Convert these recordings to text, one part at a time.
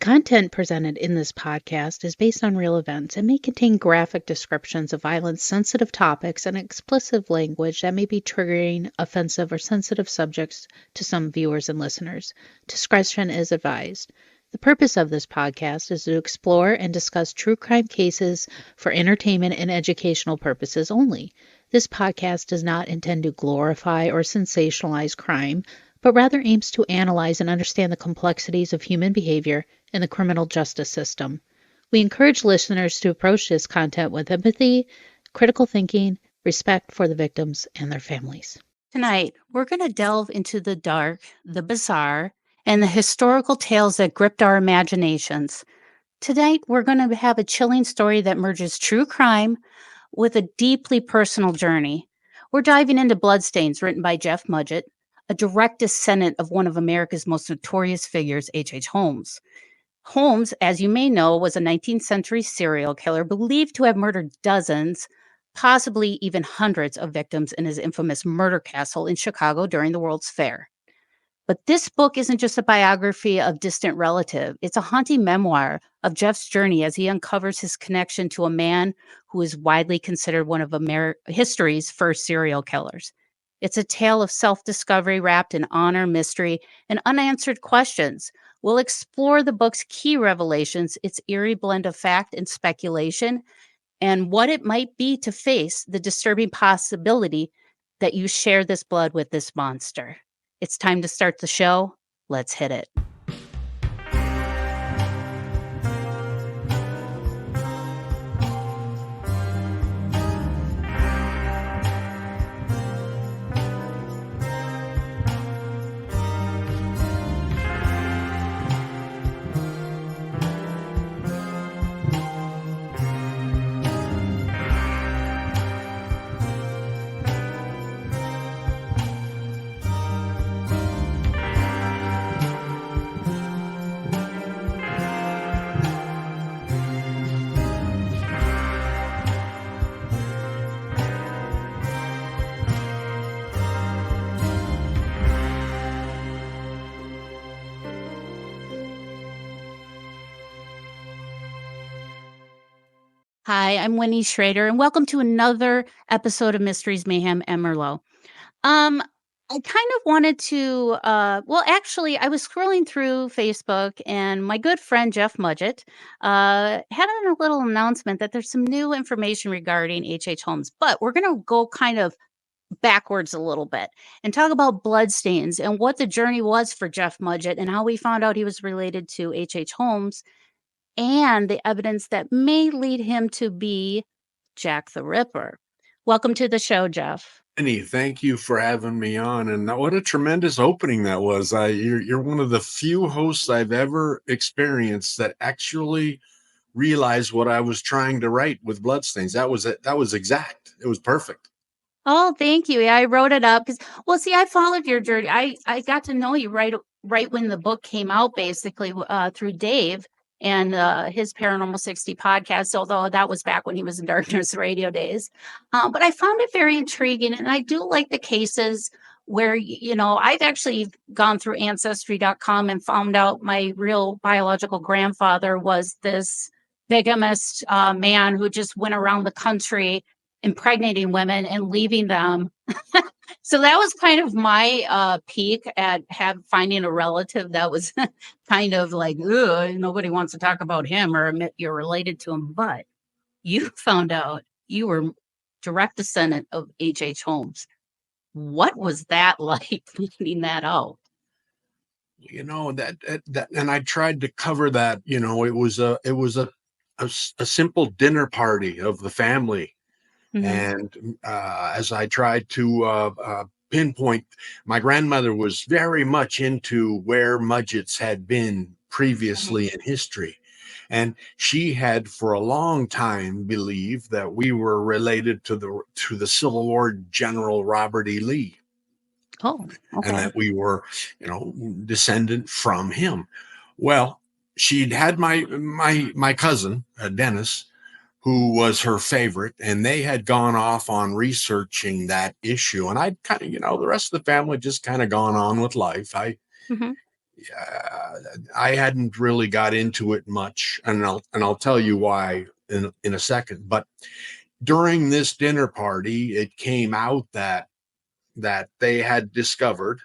content presented in this podcast is based on real events and may contain graphic descriptions of violence, sensitive topics, and explicit language that may be triggering, offensive, or sensitive subjects to some viewers and listeners. Discretion is advised. The purpose of this podcast is to explore and discuss true crime cases for entertainment and educational purposes only. This podcast does not intend to glorify or sensationalize crime, but rather aims to analyze and understand the complexities of human behavior in the criminal justice system. We encourage listeners to approach this content with empathy, critical thinking, respect for the victims and their families. Tonight, we're going to delve into the dark, the bizarre, and the historical tales that gripped our imaginations. Tonight, we're going to have a chilling story that merges true crime with a deeply personal journey. We're diving into Bloodstains, written by Jeff Mudgett, a direct descendant of one of America's most notorious figures, H.H. Holmes. Holmes, as you may know, was a 19th century serial killer believed to have murdered dozens, possibly even hundreds of victims in his infamous murder castle in Chicago during the World's Fair. But this book isn't just a biography of distant relative. It's a haunting memoir of Jeff's journey as he uncovers his connection to a man who is widely considered one of history's first serial killers. It's a tale of self-discovery wrapped in honor, mystery, and unanswered questions. We'll explore the book's key revelations, its eerie blend of fact and speculation, and what it might be to face the disturbing possibility that you share this blood with this monster. It's time to start the show. Let's hit it. Hi, I'm Winnie Schrader, and welcome to another episode of Mysteries, Mayhem, and Merlot. I kind of wanted to, I was scrolling through Facebook, and my good friend Jeff Mudgett had a little announcement that there's some new information regarding H.H. Holmes, but we're going to go kind of backwards a little bit and talk about Bloodstains and what the journey was for Jeff Mudgett and how we found out he was related to H.H. Holmes, and the evidence that may lead him to be Jack the Ripper. Welcome to the show, Jeff. Annie, thank you for having me on. And what a tremendous opening that was. You're one of the few hosts I've ever experienced that actually realized what I was trying to write with Bloodstains. That was it. That was exact. It was perfect. Oh, thank you. Yeah, I wrote it up because, I followed your journey. I got to know you right when the book came out, basically through Dave and his Paranormal 60 podcast, although that was back when he was in Darkness Radio days. But I found it very intriguing, and I do like the cases where, I've actually gone through Ancestry.com and found out my real biological grandfather was this bigamist man who just went around the country impregnating women and leaving them. So that was kind of my peak at finding a relative that was kind of like, ugh, nobody wants to talk about him or admit you're related to him. But you found out you were direct descendant of H.H. Holmes. What was that like, finding that out? That, and I tried to cover that. It was a simple dinner party of the family. Mm-hmm. And as I tried to pinpoint, my grandmother was very much into where Mudgetts had been previously in history. And she had for a long time believed that we were related to the Civil War General Robert E. Lee. Oh, okay. And that we were, descendant from him. Well, she'd had my cousin, Dennis, who was her favorite, and they had gone off on researching that issue. And I'd kind of, the rest of the family just kind of gone on with life. I hadn't really got into it much, and I'll tell you why in a second. But during this dinner party, it came out that they had discovered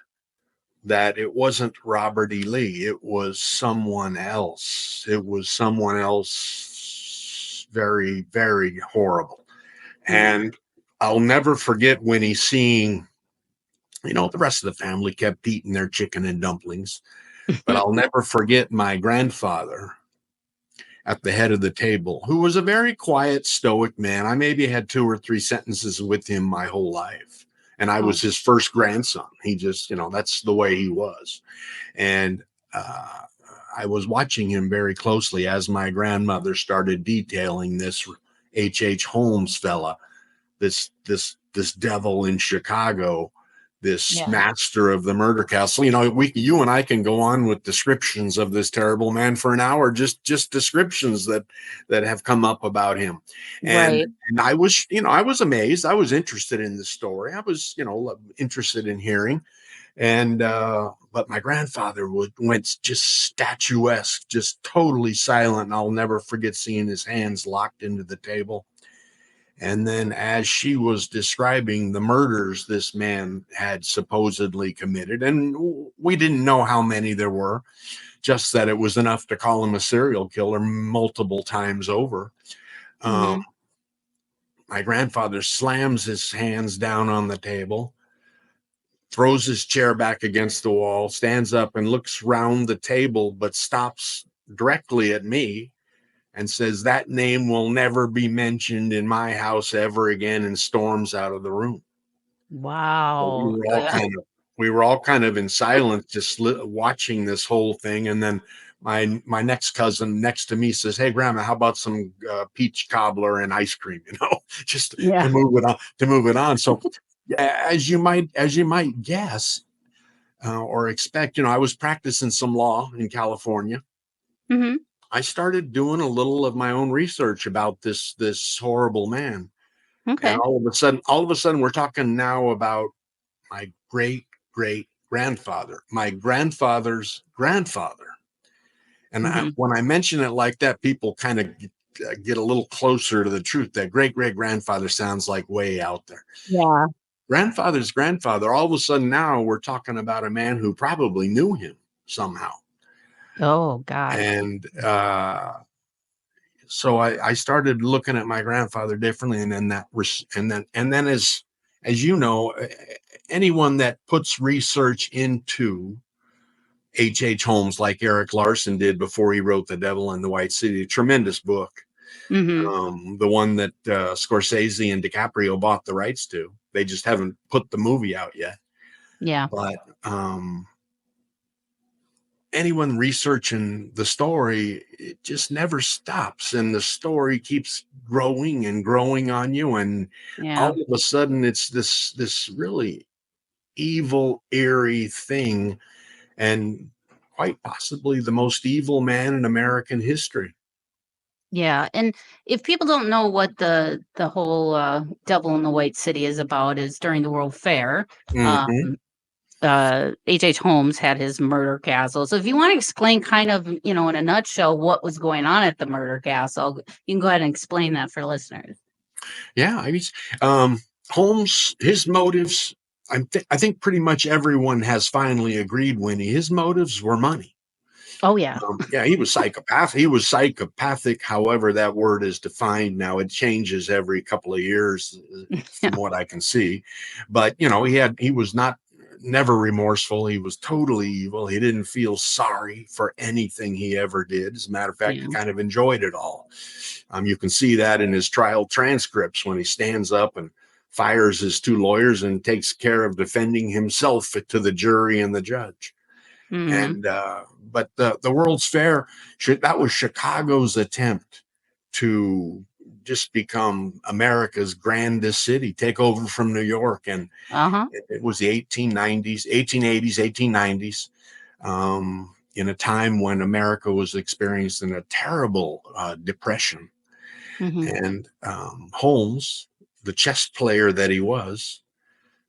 that it wasn't Robert E. Lee. It was someone else. It was someone else very, very horrible. And I'll never forget when he's seeing, the rest of the family kept eating their chicken and dumplings. But I'll never forget my grandfather at the head of the table, who was a very quiet, stoic man. I maybe had 2 or 3 sentences with him my whole life. And I was his first grandson. He just, that's the way he was. And I was watching him very closely as my grandmother started detailing this H. Holmes fella, this devil in Chicago, this master of the murder castle. You and I can go on with descriptions of this terrible man for an hour, just descriptions that have come up about him. And I was, I was amazed. I was interested in the story. I was, interested in hearing. And, but my grandfather went just statuesque, just totally silent. And I'll never forget seeing his hands locked into the table. And then as she was describing the murders this man had supposedly committed, and we didn't know how many there were, just that it was enough to call him a serial killer multiple times over. My grandfather slams his hands down on the table, throws his chair back against the wall, stands up and looks round the table, but stops directly at me and says, "That name will never be mentioned in my house ever again," and storms out of the room. Wow. So we were all kind of in silence, just watching this whole thing. And then my next cousin next to me says, "Hey, Grandma, how about some peach cobbler and ice cream?" Just to move it on. So as you might guess or expect, I was practicing some law in California. I started doing a little of my own research about this horrible man. Okay. And all of a sudden, we're talking now about my great grandfather, my grandfather's grandfather. And when I mention it like that, people kind of get a little closer to the truth. That great grandfather sounds like way out there. Yeah. Grandfather's grandfather. All of a sudden, now we're talking about a man who probably knew him somehow. Oh God. And so I started looking at my grandfather differently, and then as you know, anyone that puts research into H. Holmes, like Eric Larson did before he wrote The Devil in the White City, a tremendous book, the one that Scorsese and DiCaprio bought the rights to. They just haven't put the movie out yet. Yeah. But anyone researching the story, it just never stops, and the story keeps growing and growing on you, and all of a sudden it's this really evil, eerie thing, and quite possibly the most evil man in American history. Yeah, and if people don't know what the whole Devil in the White City is about, is during the World Fair, H. Holmes had his murder castle. So if you want to explain kind of, in a nutshell, what was going on at the murder castle, you can go ahead and explain that for listeners. Yeah, I mean, Holmes, his motives, I think pretty much everyone has finally agreed, Winnie, his motives were money. Oh, yeah. He was psychopath. He was psychopathic. However, that word is defined now. It changes every couple of years from what I can see. But, he was never remorseful. He was totally evil. He didn't feel sorry for anything he ever did. As a matter of fact, he kind of enjoyed it all. You can see that in his trial transcripts when he stands up and fires his 2 lawyers and takes care of defending himself to the jury and the judge. And but the World's Fair, that was Chicago's attempt to just become America's grandest city, take over from New York. And it was the 1880s, 1890s, in a time when America was experiencing a terrible depression. And Holmes, the chess player that he was,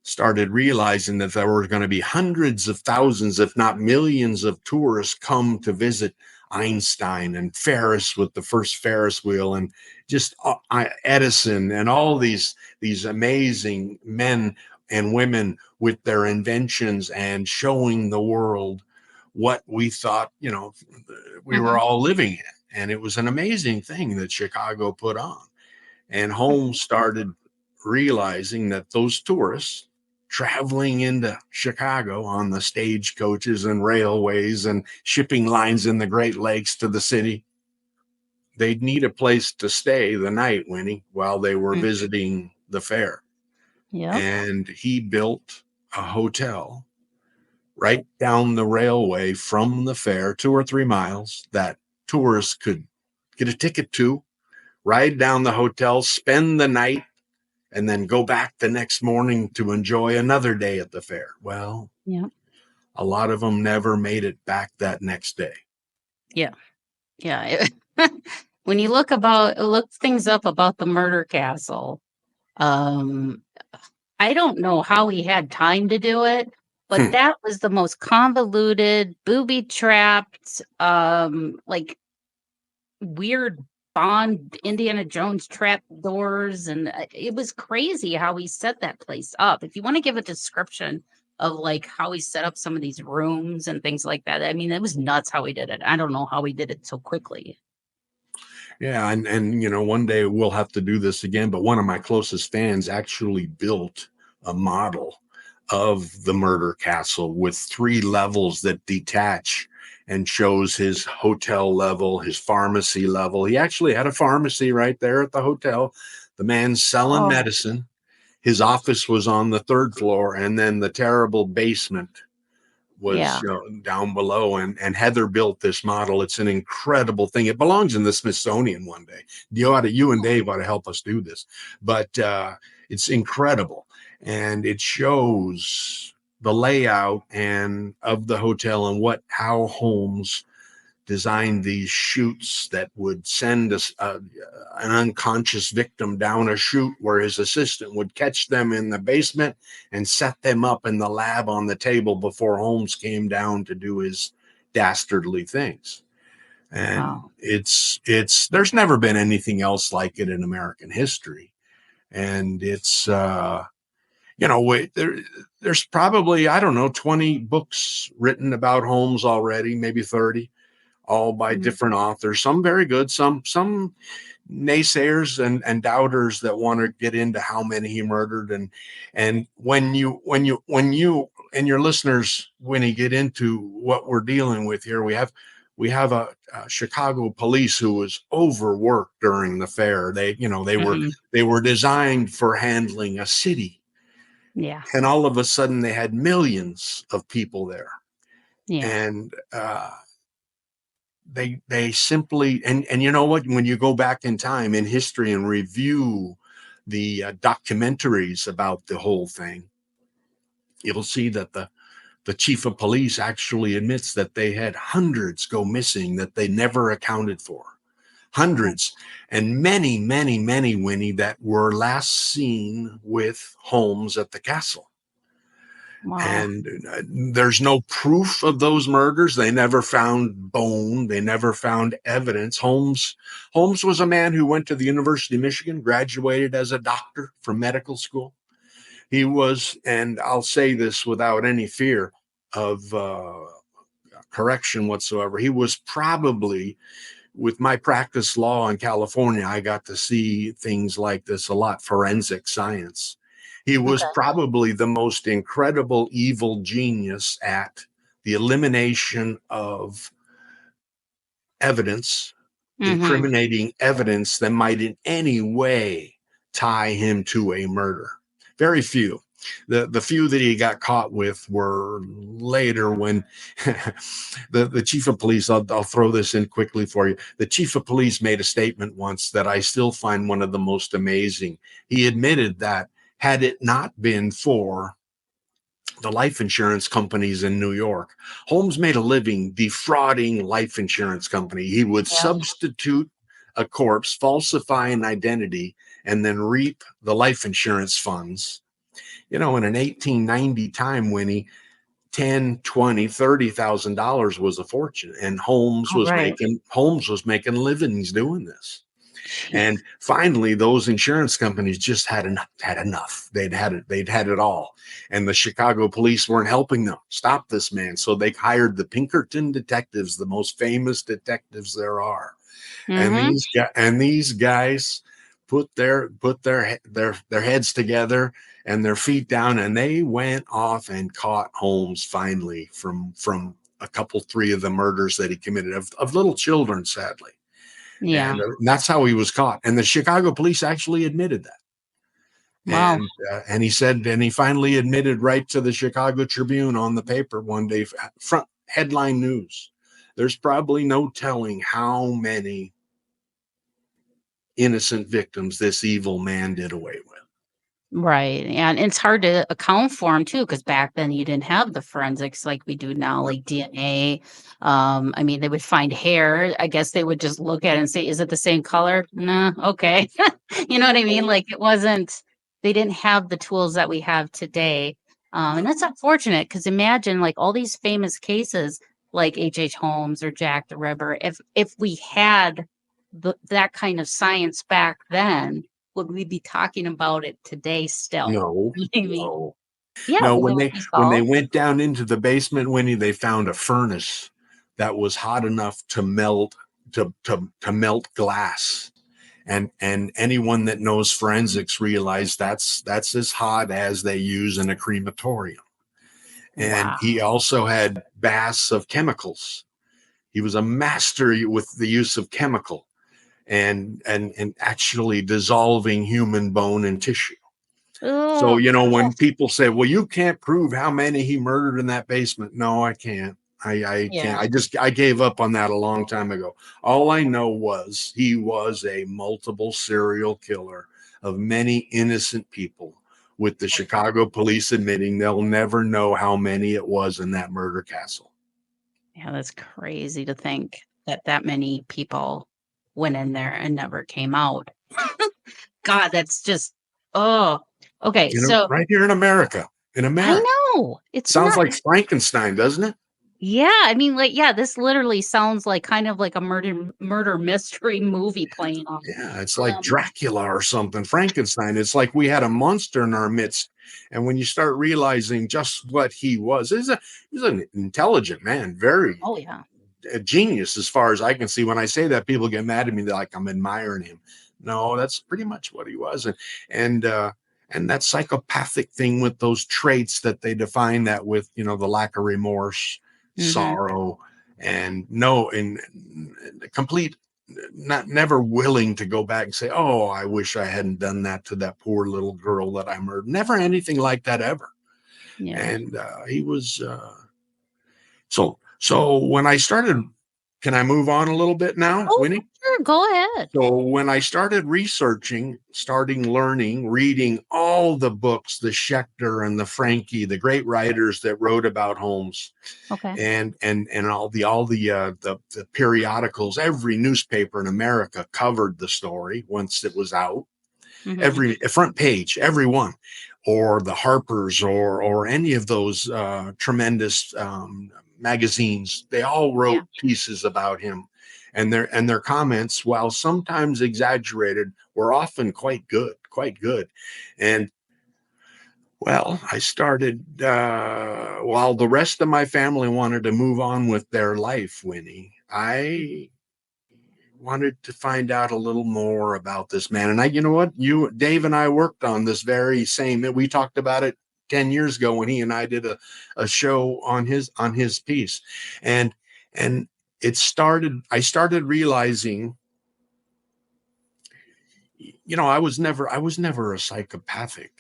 started realizing that there were going to be hundreds of thousands, if not millions, of tourists come to visit Einstein and Ferris with the first Ferris wheel, and just Edison and all these amazing men and women with their inventions and showing the world what we thought, we were all living in. And it was an amazing thing that Chicago put on. And Holmes started realizing that those tourists traveling into Chicago on the stagecoaches and railways and shipping lines in the Great Lakes to the city, they'd need a place to stay the night, Winnie, while they were visiting the fair. Yep. And he built a hotel right down the railway from the fair, 2 or 3 miles, that tourists could get a ticket to, ride down the hotel, spend the night, and then go back the next morning to enjoy another day at the fair. Well, yeah, a lot of them never made it back that next day. Yeah. When you look things up about the murder castle, I don't know how he had time to do it, but that was the most convoluted, booby-trapped, like weird Bond Indiana Jones trap doors, and it was crazy how he set that place up. If you want to give a description of like how he set up some of these rooms and things like that, I mean, it was nuts how he did it. I don't know how he did it so quickly. Yeah, and one day we'll have to do this again, but one of my closest fans actually built a model of the murder castle with 3 levels that detach and shows his hotel level, his pharmacy level. He actually had a pharmacy right there at the hotel. The man's selling medicine. His office was on the 3rd floor, and then the terrible basement was down below. And Heather built this model. It's an incredible thing. It belongs in the Smithsonian one day. You and Dave ought to help us do this. But it's incredible. And it shows the layout and of the hotel and how Holmes designed these chutes that would send an unconscious victim down a chute where his assistant would catch them in the basement and set them up in the lab on the table before Holmes came down to do his dastardly things. And there's never been anything else like it in American history. And it's, there's probably, 20 books written about Holmes already, maybe 30, all by different authors, some very good, some naysayers and doubters that want to get into how many he murdered. And when you and your listeners, when you get into what we're dealing with here, we have a Chicago police who was overworked during the fair. They were designed for handling a city. Yeah. And all of a sudden they had millions of people there. Yeah. And they simply, and you know what, when you go back in time in history and review the documentaries about the whole thing, you'll see that the chief of police actually admits that they had hundreds go missing that they never accounted for. Hundreds, and many, many, many, Winnie, that were last seen with Holmes at the castle. Wow. And there's no proof of those murders. They never found bone. They never found evidence. Holmes was a man who went to the University of Michigan, graduated as a doctor from medical school. He was, and I'll say this without any fear of correction whatsoever, he was probably, with my practice law in California, I got to see things like this a lot, forensic science. He was probably the most incredible evil genius at the elimination of evidence, incriminating evidence that might in any way tie him to a murder. Very few. The few that he got caught with were later when the chief of police, I'll throw this in quickly for you. The chief of police made a statement once that I still find one of the most amazing. He admitted that had it not been for the life insurance companies in New York, Holmes made a living defrauding life insurance company. He would substitute a corpse, falsify an identity, and then reap the life insurance funds In an 1890 time, Winnie, 10, 20, $30,000 was a fortune. And Holmes Oh, was right. making livings doing this. And Jeez. finally, those insurance companies just had enough. They'd had it all. And the Chicago police weren't helping them stop this man. So they hired the Pinkerton detectives, the most famous detectives there are. And Mm-hmm. these guys put their heads together and their feet down, and they went off and caught Holmes finally from three of the murders that he committed of little children, sadly. Yeah. And that's how he was caught. And the Chicago police actually admitted that. Wow. And he said, and he finally admitted right to the Chicago Tribune on the paper one day, front headline news. There's probably no telling how many innocent victims this evil man did away with. Right. And it's hard to account for them too, because back then you didn't have the forensics like we do now, like DNA. I mean, they would find hair. I guess they would just look at it and say, is it the same color? No, okay. You know what I mean? Like it wasn't, they didn't have the tools that we have today. And that's unfortunate because imagine like all these famous cases like H. Holmes or Jack the Ripper, if we had that kind of science back then, would we be talking about it today still? No, Maybe. no, Yeah, no. because it When would they be when they solved. went down into the basement, Winnie, they found a furnace that was hot enough to melt to melt glass. And anyone that knows forensics realized that's as hot as they use in a crematorium. And Wow. he also had baths of chemicals. He was a master with the use of chemical and actually dissolving human bone and tissue. So, Oh, when people say, well, you can't prove how many he murdered in that basement. No, I can't. I can't. yeah. I gave up on that a long time ago. All I know was he was a multiple serial killer of many innocent people, with the Chicago police admitting they'll never know how many it was in that murder castle. Yeah, that's crazy to think that that many people went in there and never came out. God, that's just, oh, okay. So Right here in America. In I America. know it's Sounds not. like Frankenstein, doesn't it? Yeah, I mean, like, yeah, this literally sounds like kind of like a murder mystery movie playing on. Yeah, it's like Um, Dracula or something, Frankenstein. It's like we had a monster in our midst. And when you start realizing just what he was, he's an intelligent man, very oh yeah. a genius as far as I can see. When I say that, people get mad at me. They're like, I'm admiring him. No, that's pretty much what he was. And and that psychopathic thing with those traits that they define that with, the lack of remorse, Hmm. sorrow, and complete, not never willing to go back and say, oh, I wish I hadn't done that to that poor little girl that I murdered. Never anything like that ever. Yeah. And he was so when I started, can I move on a little bit now, Oh, Winnie? sure. Go ahead. So when I started researching, starting learning, reading all the books, the Schechter and the Frankie, the great writers that wrote about Holmes, Okay. and all the periodicals, every newspaper in America covered the story once it was out. Hmm. Every front page, every one, or the Harpers, or any of those tremendous magazines, they all Yeah. wrote pieces about him, and their comments, while sometimes exaggerated, were often quite good, quite good. And well, I started while the rest of my family wanted to move on with their life, Winnie. I wanted to find out a little more about this man. And you know what? Dave and I worked on this very same, we talked about it 10 years ago when he and I did a show on his piece. And I started realizing, I was never a psychopathic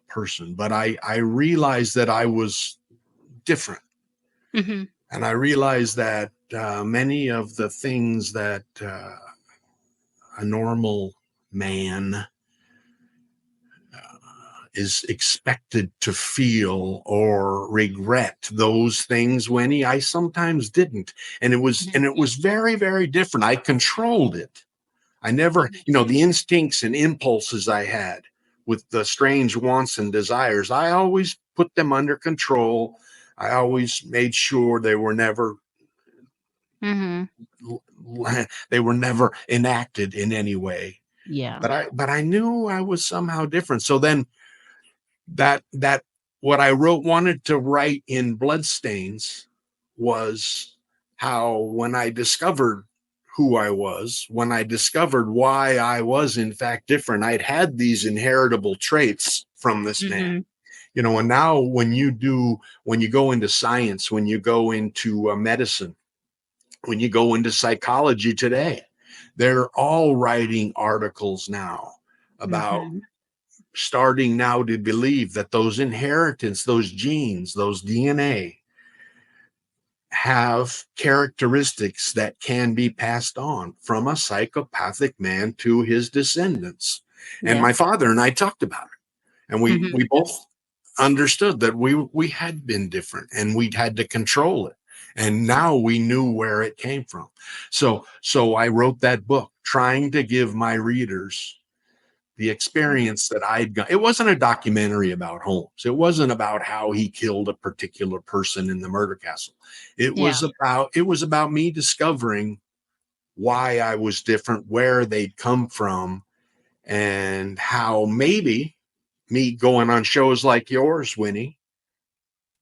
person, but I realized that I was different. Hmm. And I realized that many of the things that a normal man is expected to feel or regret, those things, Winnie, I sometimes didn't. And it was very, very different. I controlled it. I never, the instincts and impulses I had with the strange wants and desires, I always put them under control. I always made sure they were never they were never enacted in any way. Yeah. But I knew I was somehow different. So then that what I wanted to write in Bloodstains was how, when I discovered who I was, when I discovered why I was in fact different, I'd had these inheritable traits from this man. And now when you go into science, when you go into medicine, when you go into psychology today, they're all writing articles now about starting now to believe that those inheritance, those genes, those DNA have characteristics that can be passed on from a psychopathic man to his descendants. And my father and I talked about it, and we both understood that we had been different and we'd had to control it. And now we knew where it came from. So I wrote that book trying to give my readers the experience that I'd got. It wasn't a documentary about Holmes. It wasn't about how he killed a particular person in the murder castle. It was about me discovering why I was different, where they'd come from, and how maybe me going on shows like yours, Winnie,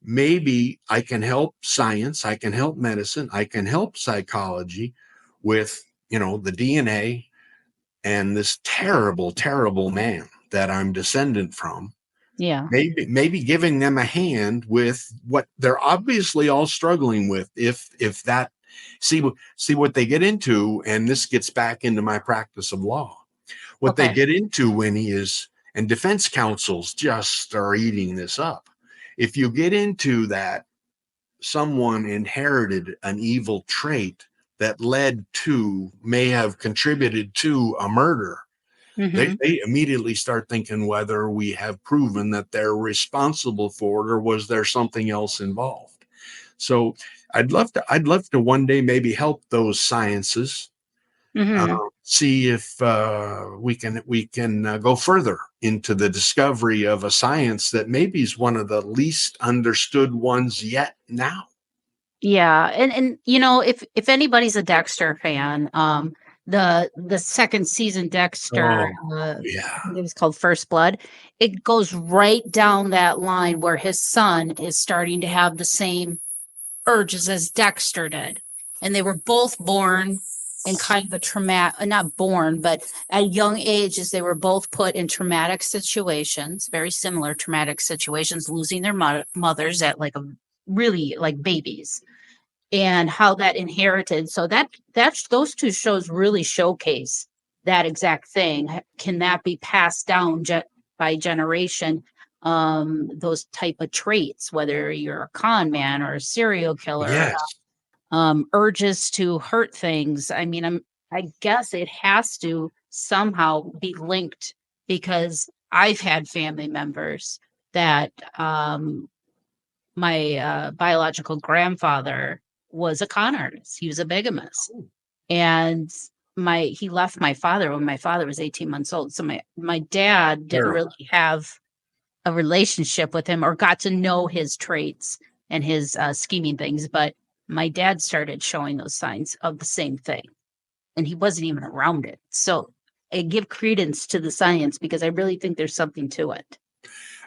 maybe I can help science, I can help medicine, I can help psychology with, the DNA and this terrible, terrible man that I'm descendant from. Yeah. Maybe giving them a hand with what they're obviously all struggling with. If that, see what they get into, and this gets back into my practice of law. What they get into, Winnie, is, and defense counsels just are eating this up. If you get into that someone inherited an evil trait that may have contributed to a murder, they immediately start thinking whether we have proven that they're responsible for it, or was there something else involved. So I'd love to one day maybe help those sciences, see if we can go further into the discovery of a science that maybe is one of the least understood ones yet now. Yeah, and if anybody's a Dexter fan, the second season Dexter, it was called First Blood. It goes right down that line where his son is starting to have the same urges as Dexter did, and they were both born in kind of a traumatic, not born, but at young ages, they were both put in traumatic situations, very similar traumatic situations, losing their mothers at like a really like babies, and how that inherited. So that's those two shows really showcase that exact thing. Can that be passed down by generation? Those type of traits, whether you're a con man or a serial killer, urges to hurt things. I mean, I guess it has to somehow be linked, because I've had family members that my biological grandfather was a con artist. He was a bigamist. And he left my father when my father was 18 months old. So my dad didn't really have a relationship with him or got to know his traits and his scheming things. But my dad started showing those signs of the same thing, and he wasn't even around it. So I give credence to the science, because I really think there's something to it.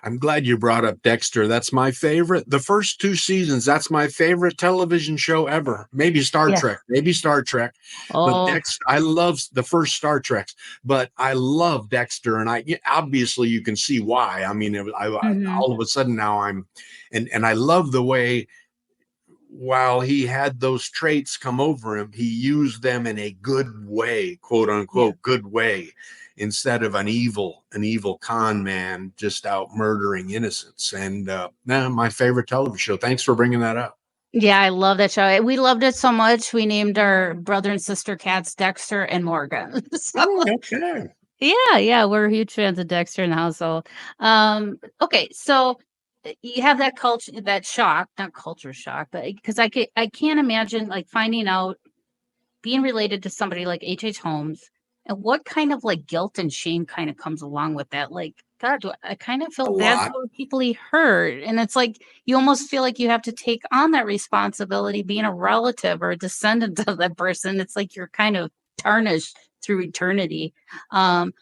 I'm glad you brought up Dexter. That's my favorite. The first 2 seasons, that's my favorite television show ever. Maybe Star Trek. Oh. But Dexter, I love the first Star Treks, but I love Dexter. And obviously you can see why. I mean, all of a sudden now and I love the way, while he had those traits come over him, he used them in a good way, quote unquote, good way, instead of an evil con man just out murdering innocents. And my favorite television show. Thanks for bringing that up. Yeah, I love that show. We loved it so much. We named our brother and sister cats Dexter and Morgan. Yeah, we're huge fans of Dexter in the household. Okay, so you have that culture, that shock, not culture shock, but because I can't imagine like finding out, being related to somebody like H.H. Holmes, And what kind of like guilt and shame kind of comes along with that? Like, God, I kind of A feel bad lot. for the people he hurt. And it's like you almost feel like you have to take on that responsibility being a relative or a descendant of that person. It's like you're kind of tarnished through eternity. But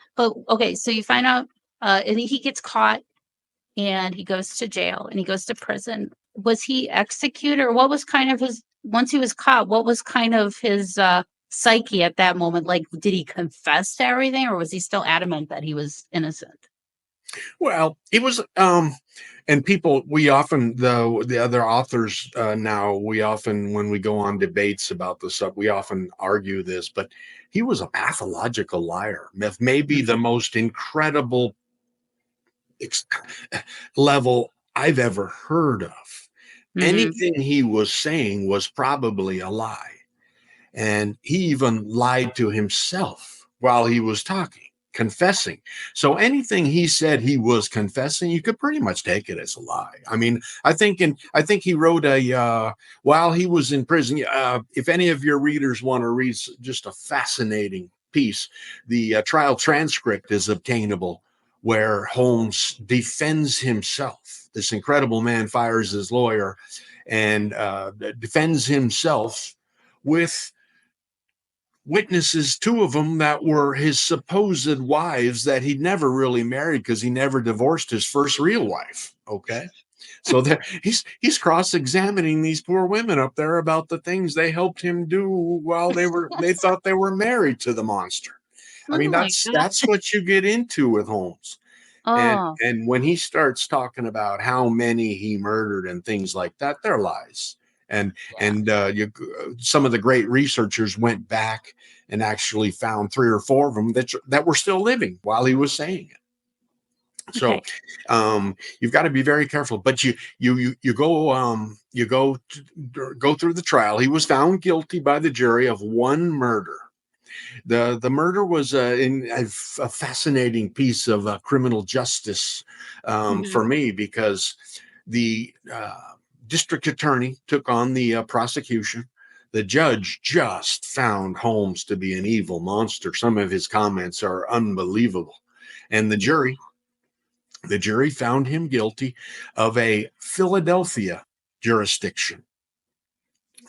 okay, so you find out and he gets caught and he goes to jail and he goes to prison. Was he executed or what was kind of his, once he was caught, what was kind of his psyche at that moment? Like, did he confess to everything or was he still adamant that he was innocent? Well, it was, and people, we often, the other authors now, we often, when we go on debates about this stuff, we often argue this, but he was a pathological liar. Maybe the most incredible ex- level I've ever heard of. Mm-hmm. Anything he was saying was probably a lie. And he even lied to himself while he was talking, confessing. So anything he said he was confessing, you could pretty much take it as a lie. I mean, I think he wrote a while he was in prison. If any of your readers want to read just a fascinating piece, the trial transcript is obtainable where Holmes defends himself. This incredible man fires his lawyer and defends himself with witnesses, two of them that were his supposed wives that he'd never really married because he never divorced his first real wife. Okay. So that he's cross-examining these poor women up there about the things they helped him do while they thought they were married to the monster. I mean, Oh my God. that's what you get into with Holmes. Oh, And when he starts talking about how many he murdered and things like that, they're lies. And yeah. some of the great researchers went back and actually found 3 or 4 of them that were still living while he was saying it. So Okay. you've got to be very careful. But you go through the trial. He was found guilty by the jury of 1 murder. The murder was a fascinating piece of criminal justice Hmm. for me because the district attorney took on the prosecution. The judge just found Holmes to be an evil monster. Some of his comments are unbelievable, and the jury found him guilty of a Philadelphia jurisdiction,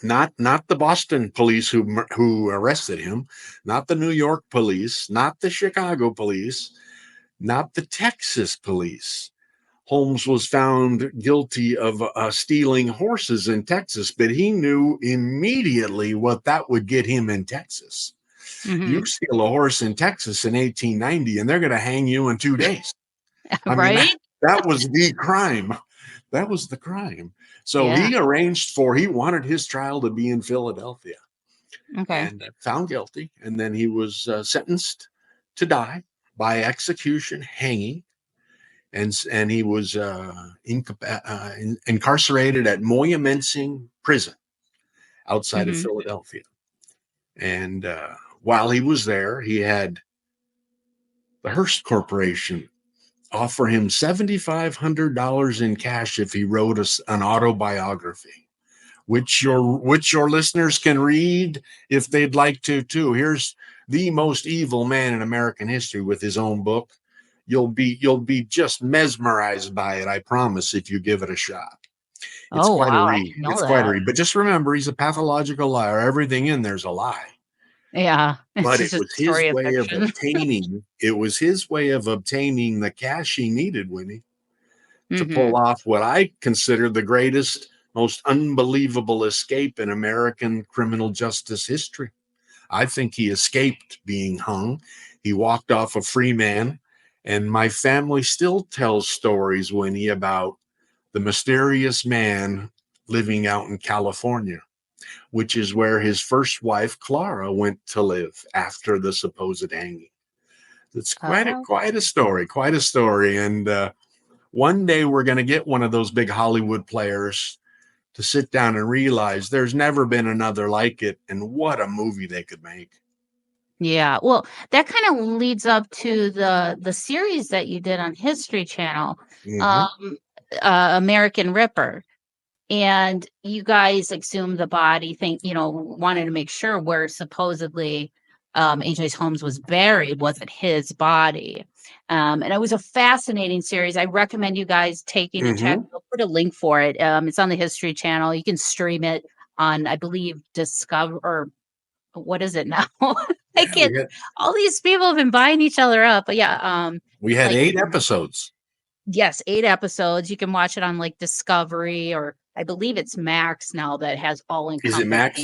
not the Boston police who arrested him, not the New York police, not the Chicago police, not the Texas police. Holmes was found guilty of stealing horses in Texas, but he knew immediately what that would get him in Texas. Hmm. You steal a horse in Texas in 1890, and they're going to hang you in 2 days. I mean, Right? that was the crime. That was the crime. So Yeah. he wanted his trial to be in Philadelphia Okay. and found guilty. And then he was sentenced to die by execution, hanging. And he was incarcerated at Moyamensing Prison outside of Hmm. Philadelphia. And while he was there, he had the Hearst Corporation offer him $7,500 in cash if he wrote an autobiography, which your listeners can read if they'd like to too. Here's the most evil man in American history with his own book. You'll be just mesmerized by it, I promise, if you give it a shot. It's Oh, quite a wow. I read. didn't know It's quite a that. read. But just remember, he's a pathological liar. Everything in there's a lie. Yeah. It's But just a story of fiction. it was his way of obtaining the cash he needed, Winnie, to Hmm. pull off what I consider the greatest, most unbelievable escape in American criminal justice history. I think he escaped being hung. He walked off a free man. And my family still tells stories, Winnie, about the mysterious man living out in California, which is where his first wife, Clara, went to live after the supposed hanging. It's Oh, quite a story. And one day we're going to get one of those big Hollywood players to sit down and realize there's never been another like it, and what a movie they could make. yeah. Well, that kind of leads up to the series that you did on History Channel, Mm-hmm. um, American Ripper. And you guys exhumed the body, think, wanted to make sure where supposedly H.H. Holmes was buried wasn't his body. And it was a fascinating series. I recommend you guys taking a check. I'll put a link for it. It's on the History Channel. You can stream it on, I believe, Discover, or what is it now? I can't. All these people have been buying each other up. But yeah, we had 8 episodes. Yes, 8 episodes. You can watch it on like Discovery, or I believe it's Max now that has all encompassing. Is it Max?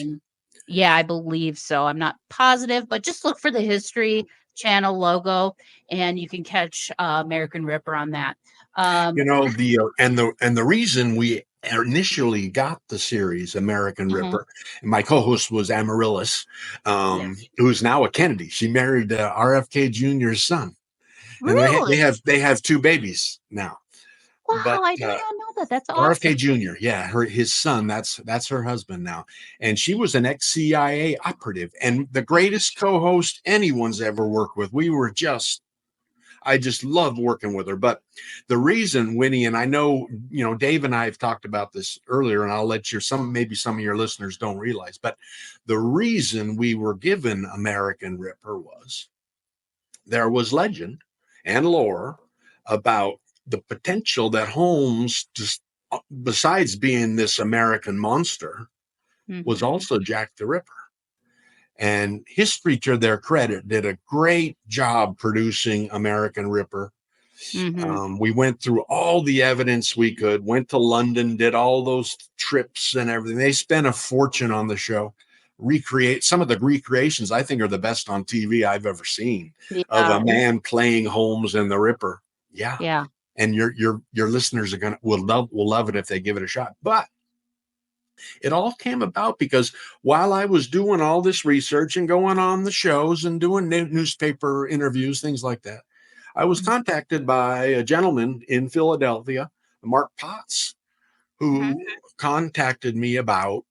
Yeah, I believe so. I'm not positive, but just look for the History Channel logo, and you can catch American Ripper on that. The reason we initially got the series American Ripper, and my co-host was Amaryllis, who's now a Kennedy. She married RFK Jr.'s son. Really? And they have 2 babies now. Wow, but, I did not know that. That's awesome. RFK Jr., his son, that's her husband now. And she was an ex-CIA operative and the greatest co-host anyone's ever worked with. I just love working with her. But the reason, Winnie, and I know, Dave and I have talked about this earlier, and I'll let maybe some of your listeners don't realize, but the reason we were given American Ripper was there was legend and lore about the potential that Holmes, just besides being this American monster, was also Jack the Ripper. And History, to their credit, did a great job producing American Ripper. We went through all the evidence we could, went to London, did all those trips and everything. They spent a fortune on the show. Some of the recreations I think are the best on TV I've ever seen of a man playing Holmes and the Ripper. Yeah. And your listeners will love it if they give it a shot. But it all came about because while I was doing all this research and going on the shows and doing newspaper interviews, things like that, I was contacted by a gentleman in Philadelphia, Mark Potts, who contacted me about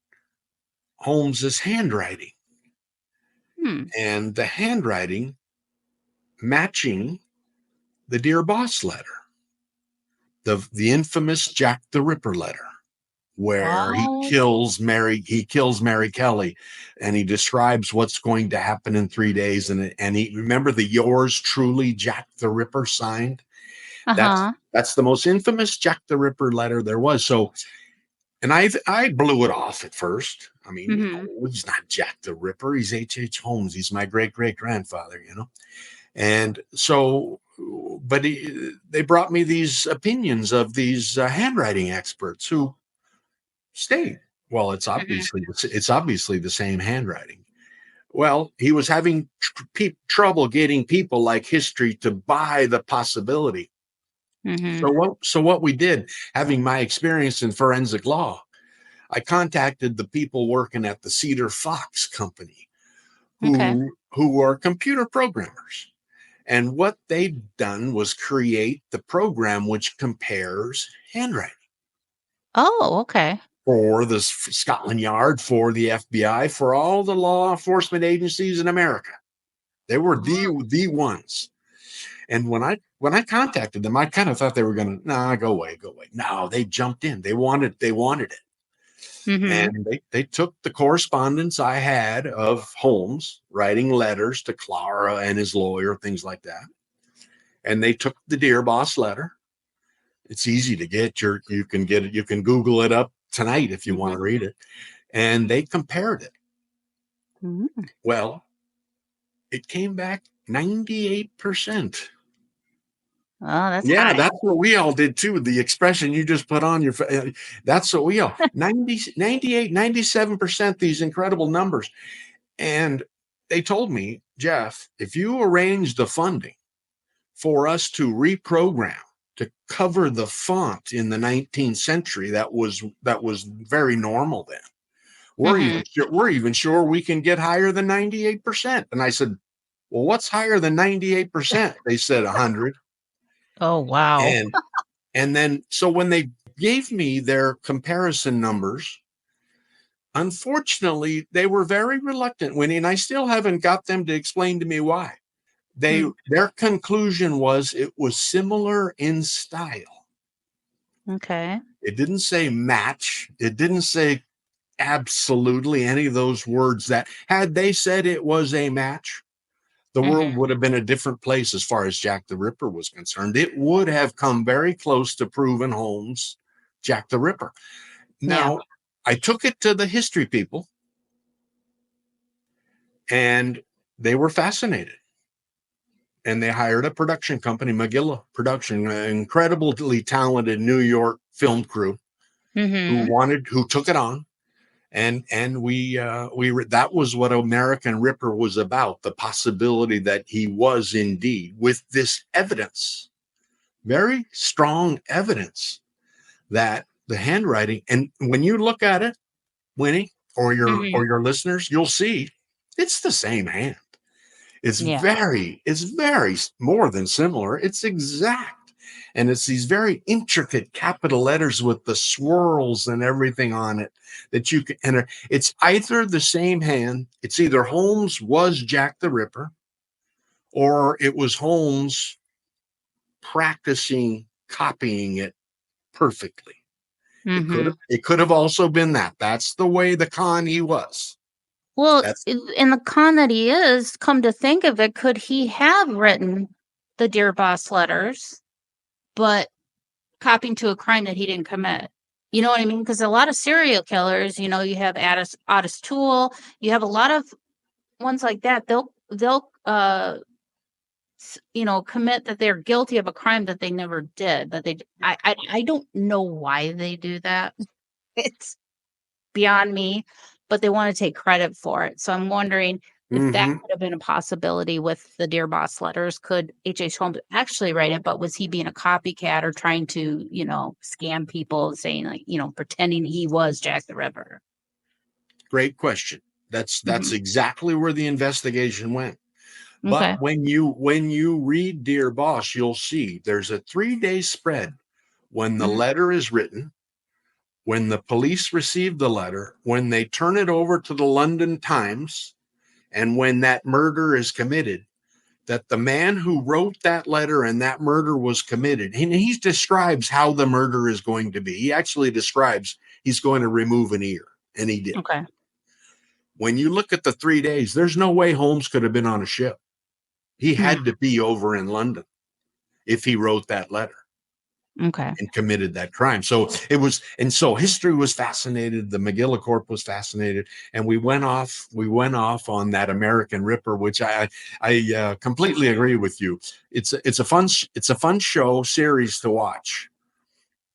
Holmes's handwriting and the handwriting matching the Dear Boss letter, the infamous Jack the Ripper letter, where he kills Mary Kelly, and he describes what's going to happen in 3 days. And he, remember the yours truly Jack the Ripper signed. That's the most infamous Jack the Ripper letter there was. So, and I blew it off at first. I mean, he's not Jack the Ripper. He's H.H. Holmes. He's my great-great-grandfather, And so, but they brought me these opinions of these handwriting experts who stayed. Well, it's obviously the same handwriting. Well, he was having trouble getting people like History to buy the possibility. So what we did, having my experience in forensic law, I contacted the people working at the Cedar Fox Company, who are computer programmers. And what they'd done was create the program which compares handwriting. Oh, okay. For the Scotland Yard, for the FBI, for all the law enforcement agencies in America. They were the ones. And when I contacted them, I kind of thought they were going to, go away. No, they jumped in. They wanted it. And they took the correspondence I had of Holmes writing letters to Clara and his lawyer, things like that. And they took the Dear Boss letter. It's easy to get. You can get it. You can Google it up tonight if you want to read it. And they compared it. Well, it came back 98%. Oh, that's high. high. That's what we all did too. The expression you just put on your face, that's what we all 98, 97%, these incredible numbers. And they told me, Jeff, if you arrange the funding for us to reprogram to cover the font in the 19th century, that was very normal then. We're even sure we can get higher than 98%. And I said, well, what's higher than 98%? They said 100. Oh, wow. And then, so when they gave me their comparison numbers, unfortunately, they were very reluctant, Winnie, and I still haven't got them to explain to me why. Their conclusion was it was similar in style. Okay. It didn't say match. It didn't say absolutely any of those words that had they said it was a match, the world Mhm. would have been a different place as far as Jack the Ripper was concerned. It would have come very close to proving Holmes Jack the Ripper. Yeah. Now, I took it to the history people, and they were fascinated. And they hired a production company, McGilla Production, an incredibly talented New York film crew Mhm. who took it on. And that was what American Ripper was about, the possibility that he was indeed, with this evidence, very strong evidence, that the handwriting, and when you look at it, Winnie, or Mhm. your listeners, you'll see it's the same hand. Yeah. It's very more than similar. It's exact. And it's these very intricate capital letters with the swirls and everything on it that you can enter. It's either the same hand, it's either Holmes was Jack the Ripper, or it was Holmes practicing copying it perfectly. Mhm. It could have also been that. That's the way the con he was. Well, That's in the con that he is, come to think of it, could he have written the Dear Boss letters, but copying to a crime that he didn't commit? You know what I mean? Because a lot of serial killers, you have Otis Toole, you have a lot of ones like that. They'll commit that they're guilty of a crime that they never did. I don't know why they do that. It's beyond me, but they want to take credit for it. So I'm wondering if that Mhm. could have been a possibility with the Dear Boss letters. Could H.H. Holmes actually write it, but was he being a copycat or trying to, scam people, saying like, pretending he was Jack the Ripper? Great question. That's Mhm. exactly where the investigation went. But Okay. when you read Dear Boss, you'll see there's a 3-day spread when the Mhm. letter is written, when the police receive the letter, when they turn it over to the London Times, and when that murder is committed. That the man who wrote that letter and that murder was committed, and he describes how the murder is going to be. He actually describes he's going to remove an ear, and he did. Okay. When you look at the 3 days, there's no way Holmes could have been on a ship. He Hmm. had to be over in London if he wrote that letter Okay. and committed that crime. So so history was fascinated. The McGilla Corp was fascinated, and we went off on that American Ripper, which I completely agree with you. It's a fun show series to watch,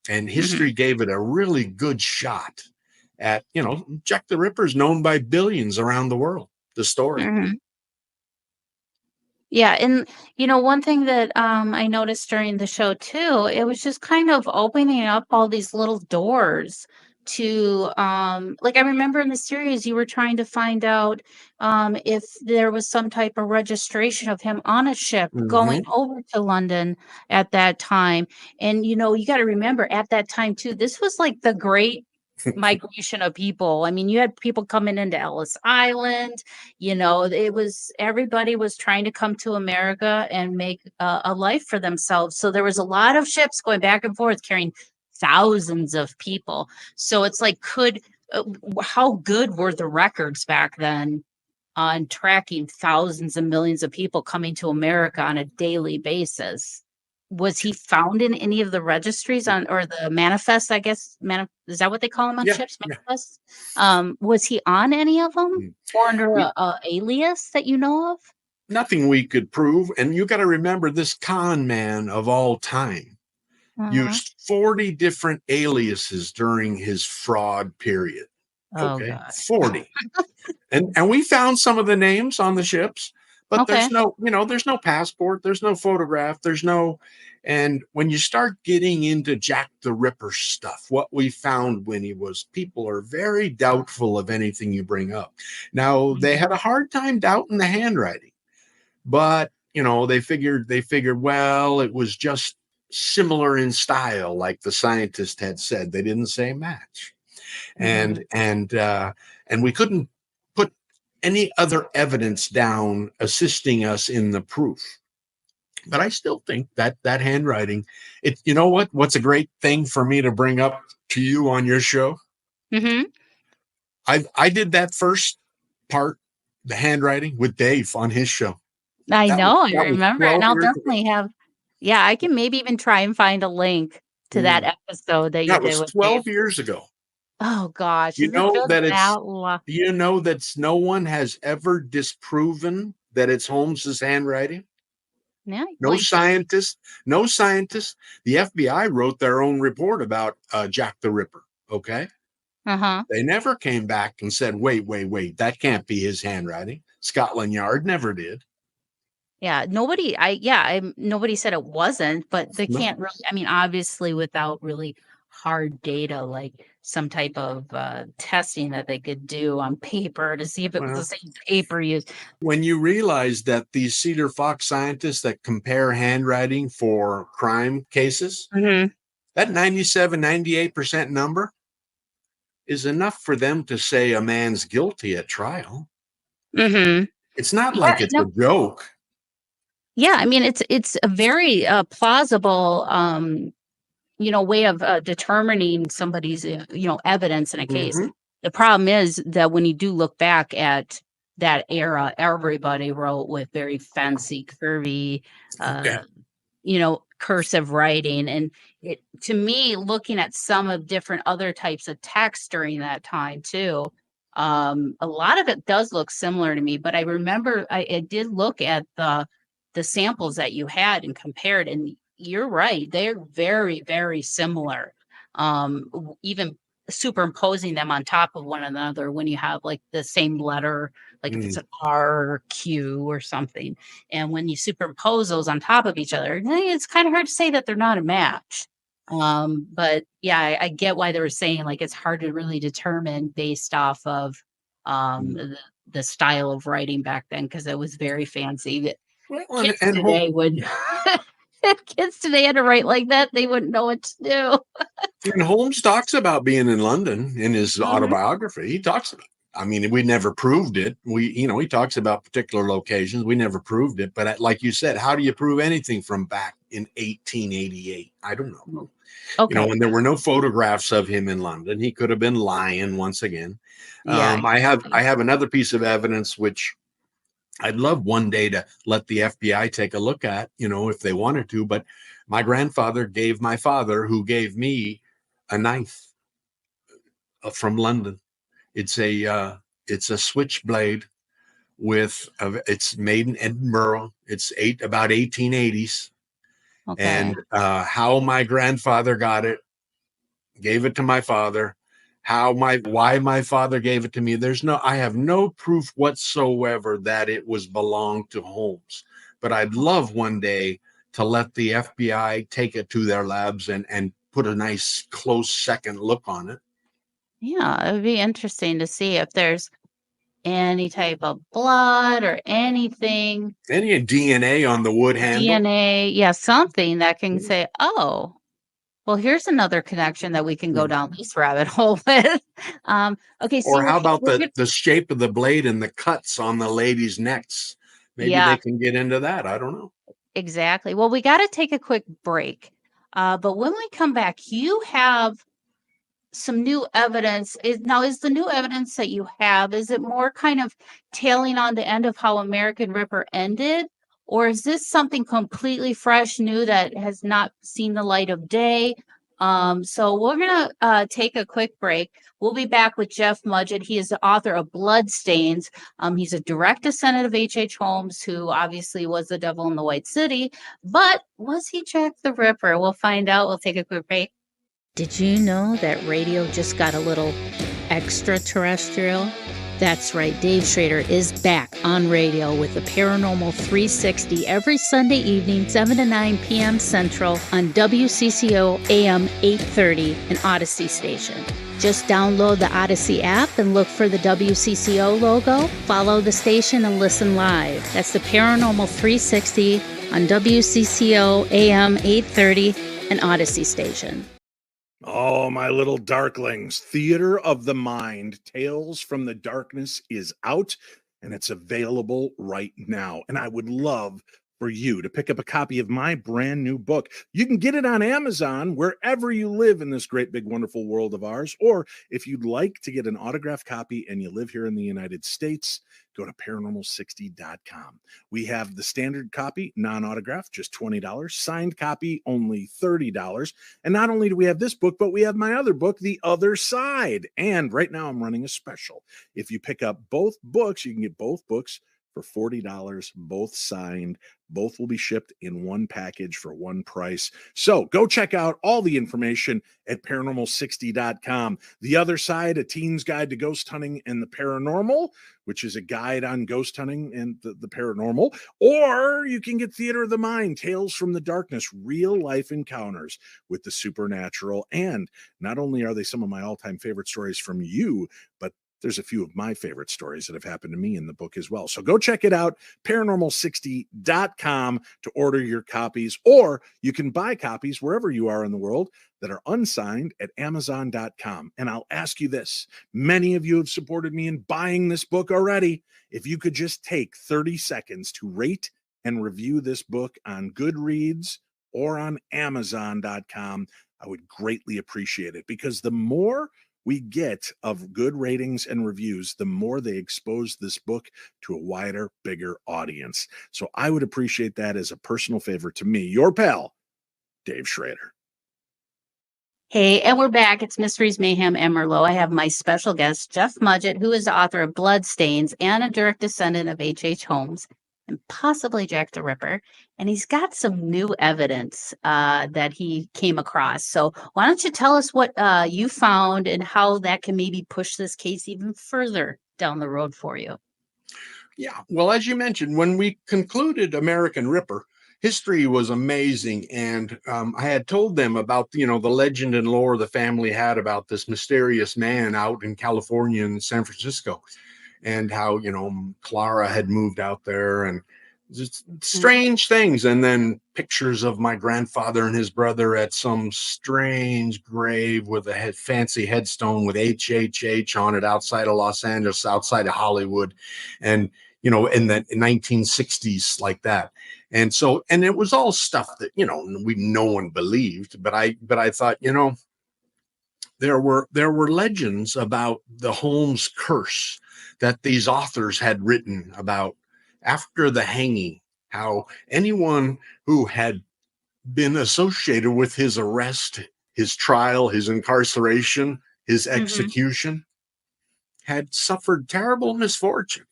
and Hmm. history gave it a really good shot at, Jack the Ripper is known by billions around the world. The story. Hmm. Yeah, and one thing that I noticed during the show too, it was just kind of opening up all these little doors to like I remember in the series you were trying to find out if there was some type of registration of him on a ship going Hmm. over to London at that time. And you got to remember at that time too, this was like the great migration of people. I mean, you had people coming into Ellis Island. It was everybody was trying to come to America and make a life for themselves. So there was a lot of ships going back and forth carrying thousands of people. So it's like, how good were the records back then on tracking thousands and millions of people coming to America on a daily basis? Was he found in any of the registries on or the manifests, I guess, is that what they call them on Yeah, ships, yeah. manifests? Was he on any of them Mm. or under We a alias that you know of? Nothing we could prove, and you got to remember this con man of all time Uh-huh. used 40 different aliases during his fraud period. Oh Okay, god. 40. And we found some of the names on the ships, but Okay. there's no passport, there's no photograph, and when you start getting into Jack the Ripper stuff, what we found, Winnie, was people are very doubtful of anything you bring up. Now, they Mhm. had a hard time doubting the handwriting, but they figured, well, it was just similar in style, like the scientist had said. They didn't say match, Mhm. and we couldn't put any other evidence down assisting us in the proof. But I still think that handwriting, what's a great thing for me to bring up to you on your show? Mhm. I did that first part, the handwriting, with Dave on his show. I That was know, I that was remember, 12 and I'll years ago. definitely have yeah, I can maybe even try and find a link to that Mm. episode that you That did was with Dave. 12 years ago. Oh gosh, You has it know been that that it's long? you know that no one has ever disproven that it's Holmes's handwriting? Yeah, No like scientist, no scientist. The FBI wrote their own report about Jack the Ripper. Okay. uh-huh. They never came back and said, wait, that can't be his handwriting. Scotland Yard never did. Yeah, nobody said it wasn't, but they No. can't really I mean, obviously without really hard data, like some type of testing that they could do on paper to see if it was the Well, same paper used. when you realize that these Cedar Fox scientists that compare handwriting for crime cases, Mhm. that 97, 98% number is enough for them to say a man's guilty at trial. Mhm. It's not Yeah, like it's no. a joke. Yeah, I mean it's a very plausible way of determining somebody's evidence in a case. Mm-hmm. The problem is that when you do look back at that era, everybody wrote with very fancy, curvy, Yeah. uh, cursive writing. And to me, looking at some of different other types of text during that time too, a lot of it does look similar to me. But I remember I did look at the samples that you had and compared, and you're right, they're very, very similar. Even superimposing them on top of one another when you have like the same letter, like if it's Mm. an R or Q or something. And when you superimpose those on top of each other, it's kind of hard to say that they're not a match. But yeah, I get why they were saying like it's hard to really determine based off of Mm. the style of writing back then because it was very fancy. That Well, kids today would if kids today had to write like that, they wouldn't know what to do. and Holmes talks about being in London in his Mhm. autobiography. He talks about, I mean, we never proved it. He talks about particular locations. We never proved it. But like you said, how do you prove anything from back in 1888? I don't know. Okay. When there were no photographs of him in London, he could have been lying once again. Yeah, I exactly. have another piece of evidence which I'd love one day to let the FBI take a look at, if they wanted to. But my grandfather gave my father, who gave me a knife from London. It's a switchblade it's made in Edinburgh. It's about 1880s, Okay. and how my grandfather got it, gave it to my father. Why my father gave it to me, I have no proof whatsoever that it was belonged to Holmes. But I'd love one day to let the FBI take it to their labs and put a nice close second look on it. Yeah, it would be interesting to see if there's any type of blood or anything, Any DNA on the wood handle, DNA, yeah, something that can say, "Oh, well, here's another connection that we can go down this rabbit hole with." Okay, or so how about we're the good. the shape of the blade and the cuts on the ladies' necks? Maybe they Yeah, can get into that. I don't know. exactly. Well, we got to take a quick break. But when we come back, you have some new evidence. Is the new evidence that you have, is it more kind of tailing on the end of how American Ripper ended? Or is this something completely fresh, new that has not seen the light of day? So we're gonna take a quick break. We'll be back with Jeff Mudgett. He is the author of Bloodstains. He's a direct descendant of H.H. Holmes, who obviously was the devil in the White City. But was he Jack the Ripper? We'll find out. We'll take a quick break. Did you know that radio just got a little extraterrestrial? That's right, Dave Schrader is back on radio with the Paranormal 360 every Sunday evening, 7 to 9 p.m. Central on WCCO AM 830 and Odyssey Station. Just download the Odyssey app and look for the WCCO logo, follow the station, and listen live. That's the Paranormal 360 on WCCO AM 830 and Odyssey Station. Oh, my little darklings, Theater of the Mind, Tales from the Darkness is out, and it's available right now. And I would love for you to pick up a copy of my brand new book. You can get it on Amazon wherever you live in this great, big, wonderful world of ours. Or if you'd like to get an autographed copy and you live here in the United States, go to paranormal60.com. We have the standard copy, non-autographed, just $20. Signed copy, only $30. And not only do we have this book, but we have my other book, The Other Side. And right now I'm running a special. If you pick up both books, you can get both books for $40, both signed. Both will be shipped in one package for one price. So go check out all the information at paranormal60.com. The Other Side, a teen's guide to ghost hunting and the paranormal, which is a guide on ghost hunting and the paranormal. Or you can get Theater of the Mind, Tales from the Darkness, real life encounters with the supernatural. And not only are they some of my all-time favorite stories from you, but there's a few of my favorite stories that have happened to me in the book as well. So go check it out, paranormal60.com, to order your copies, or you can buy copies wherever you are in the world that are unsigned at amazon.com. And I'll ask you this. Many of you have supported me in buying this book already. If you could just take 30 seconds to rate and review this book on Goodreads or on amazon.com, I would greatly appreciate it, because the more we get of good ratings and reviews, the more they expose this book to a wider, bigger audience. So I would appreciate that as a personal favor to me, your pal, Dave Schrader. Hey, and we're back. It's Mysteries, Mayhem, and Merlot. I have my special guest, Jeff Mudgett, who is the author of Bloodstains and a direct descendant of H.H. Holmes and possibly Jack the Ripper. And he's got some new evidence that he came across. So why don't you tell us what you found and how that can maybe push this case even further down the road for you? Yeah, well, as you mentioned, when we concluded American Ripper, history was amazing. And I had told them about, the legend and lore the family had about this mysterious man out in California and San Francisco, and how, Clara had moved out there, and just strange things. And then pictures of my grandfather and his brother at some strange grave with a fancy headstone with HHH on it outside of Los Angeles, outside of Hollywood. And, in the 1960s, like that. And so, and it was all stuff that, no one believed, but I thought, there were legends about the Holmes curse that these authors had written about after the hanging, how anyone who had been associated with his arrest, his trial, his incarceration, his execution, had suffered terrible misfortune.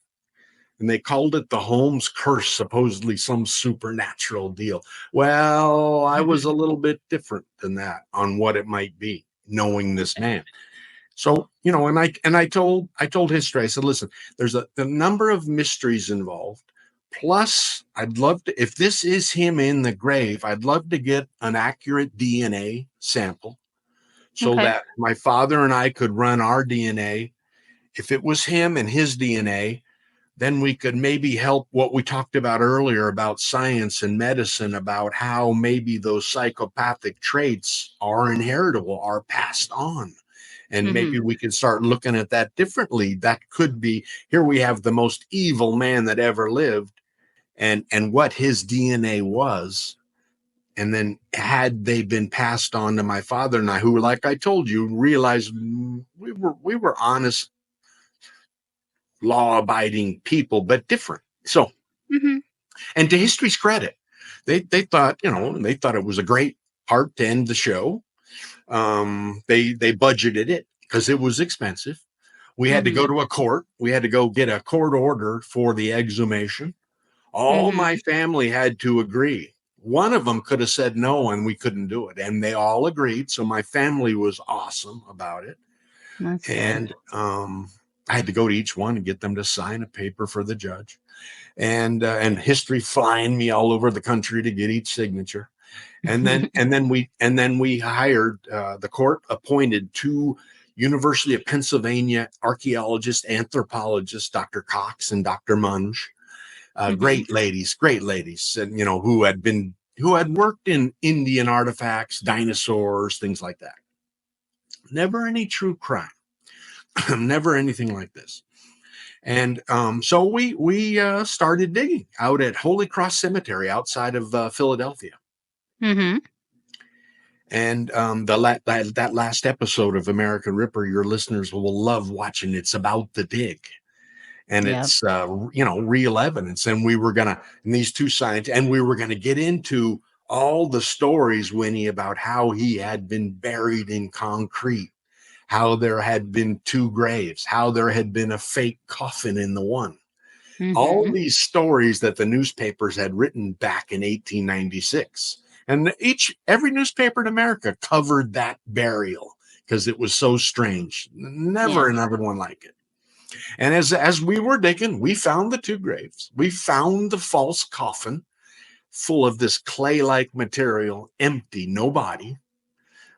And they called it the Holmes curse, supposedly some supernatural deal. Well, I was a little bit different than that on what it might be, knowing this man. So, and I told history, I said, listen, there's a number of mysteries involved. Plus, I'd love to, if this is him in the grave, I'd love to get an accurate DNA sample so that my father and I could run our DNA. If it was him and his DNA, then we could maybe help what we talked about earlier about science and medicine, about how maybe those psychopathic traits are inheritable, are passed on. And maybe we can start looking at that differently. That could be, here we have the most evil man that ever lived, and what his DNA was. And then had they been passed on to my father and I, who, like I told you, realized we were honest, law-abiding people, but different. So, and to history's credit, they thought, they thought it was a great part to end the show. They budgeted it because it was expensive. We had to go to a court. We had to go get a court order for the exhumation. All my family had to agree. One of them could have said no, and we couldn't do it. And they all agreed. So my family was awesome about it. That's and I had to go to each one and get them to sign a paper for the judge. And history flying me all over the country to get each signature. And then we hired, the court appointed 2 University of Pennsylvania archaeologists, anthropologists, Dr. Cox and Dr. Munge, great ladies, and who had worked in Indian artifacts, dinosaurs, things like that. Never any true crime, never anything like this. And so we started digging out at Holy Cross Cemetery outside of Philadelphia. Mm-hmm. And that last episode of American Ripper, your listeners will love watching. It's about the dig. And Yeah. it's, real evidence. And we were and these two scientists, and we were going to get into all the stories, Winnie, about how he had been buried in concrete, how there had been two graves, how there had been a fake coffin in the one. All Mm-hmm. these stories that the newspapers had written back in 1896. And every newspaper in America covered that burial because it was so strange. Never another one like it. And as we were digging, we found the two graves. We found the false coffin full of this clay-like material, empty, no body.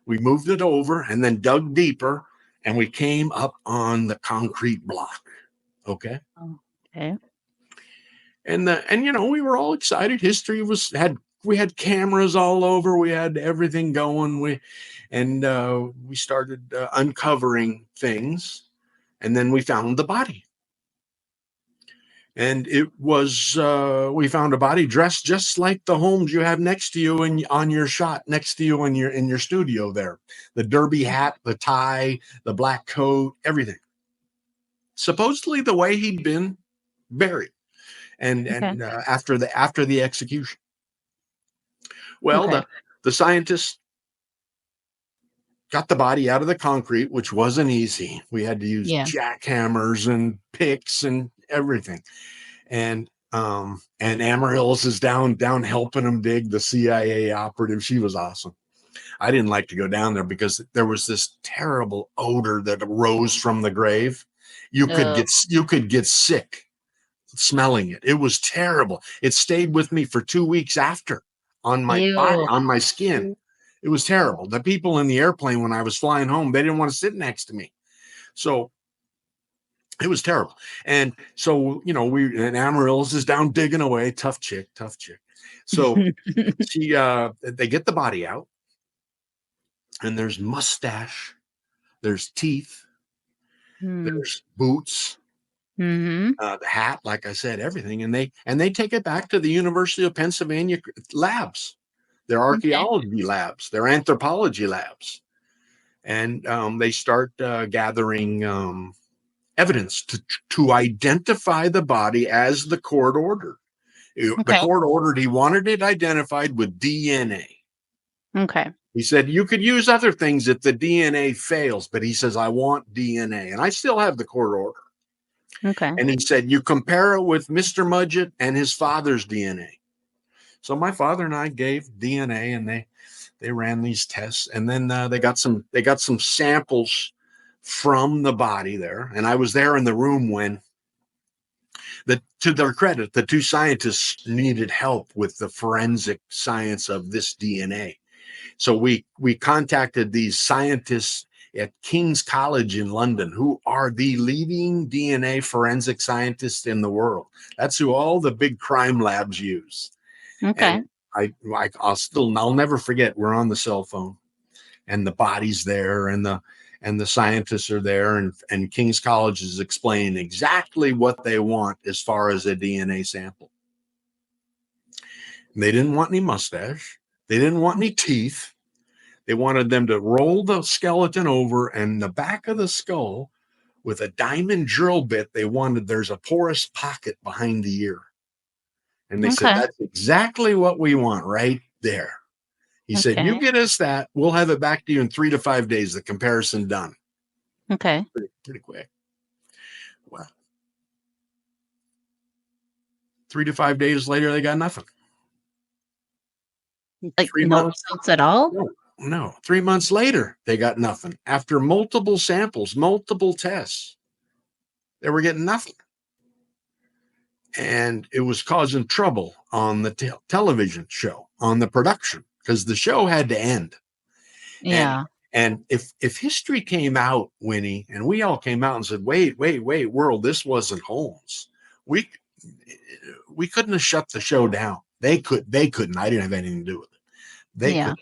We moved it over and then dug deeper, and we came up on the concrete block. Okay. Okay. And we were all excited. History we had cameras all over. We had everything going. We started uncovering things, and then we found the body. And it was we found a body dressed just like the Holmes you have next to you and on your shot next to you in your studio there. The derby hat, the tie, the black coat, everything. Supposedly the way he'd been buried. And after the execution. Well, the scientists got the body out of the concrete, which wasn't easy. We had to use jackhammers and picks and everything. And Amaryllis is down helping them dig, the CIA operative. She was awesome. I didn't like to go down there because there was this terrible odor that arose from the grave. You could get sick smelling it. It was terrible. It stayed with me for 2 weeks after on my body, on my skin. It was terrible. The people in the airplane when I was flying home, they didn't want to sit next to me. So it was terrible. And so, and Amaryllis is down digging away. Tough chick. So they get the body out, and there's mustache, there's teeth, there's boots, the hat, like I said, everything. And they take it back to the University of Pennsylvania labs, their archaeology labs, their anthropology labs. And they start gathering evidence to identify the body as the court ordered. The court ordered he wanted it identified with DNA. Okay. He said you could use other things if the DNA fails, but he says I want DNA, and I still have the court order. Okay. And he said you compare it with Mr. Mudgett and his father's DNA. So my father and I gave DNA, and they ran these tests, and then they got some samples from the body there. And I was there in the room when, to their credit, the two scientists needed help with the forensic science of this DNA. So we contacted these scientists at King's College in London, who are the leading DNA forensic scientists in the world. That's who all the big crime labs use. Okay. And I'll never forget, we're on the cell phone, and the body's there, and the scientists are there, and King's College is explaining exactly what they want as far as a DNA sample. They didn't want any mustache. They didn't want any teeth. They wanted them to roll the skeleton over, and the back of the skull with a diamond drill bit. There's a porous pocket behind the ear. And they said, that's exactly what we want right there. He said, you get us that, we'll have it back to you in 3 to 5 days, the comparison done. Okay. Pretty quick. Well, 3 to 5 days later, they got nothing. Like no results at all? No. 3 months later, they got nothing. After multiple samples, multiple tests, they were getting nothing. And it was causing trouble on the television show, on the production, because the show had to end. Yeah. And if history came out, Winnie, and we all came out and said, wait, world, this wasn't Holmes, we couldn't have shut the show down. They couldn't. I didn't have anything to do with it. They couldn't.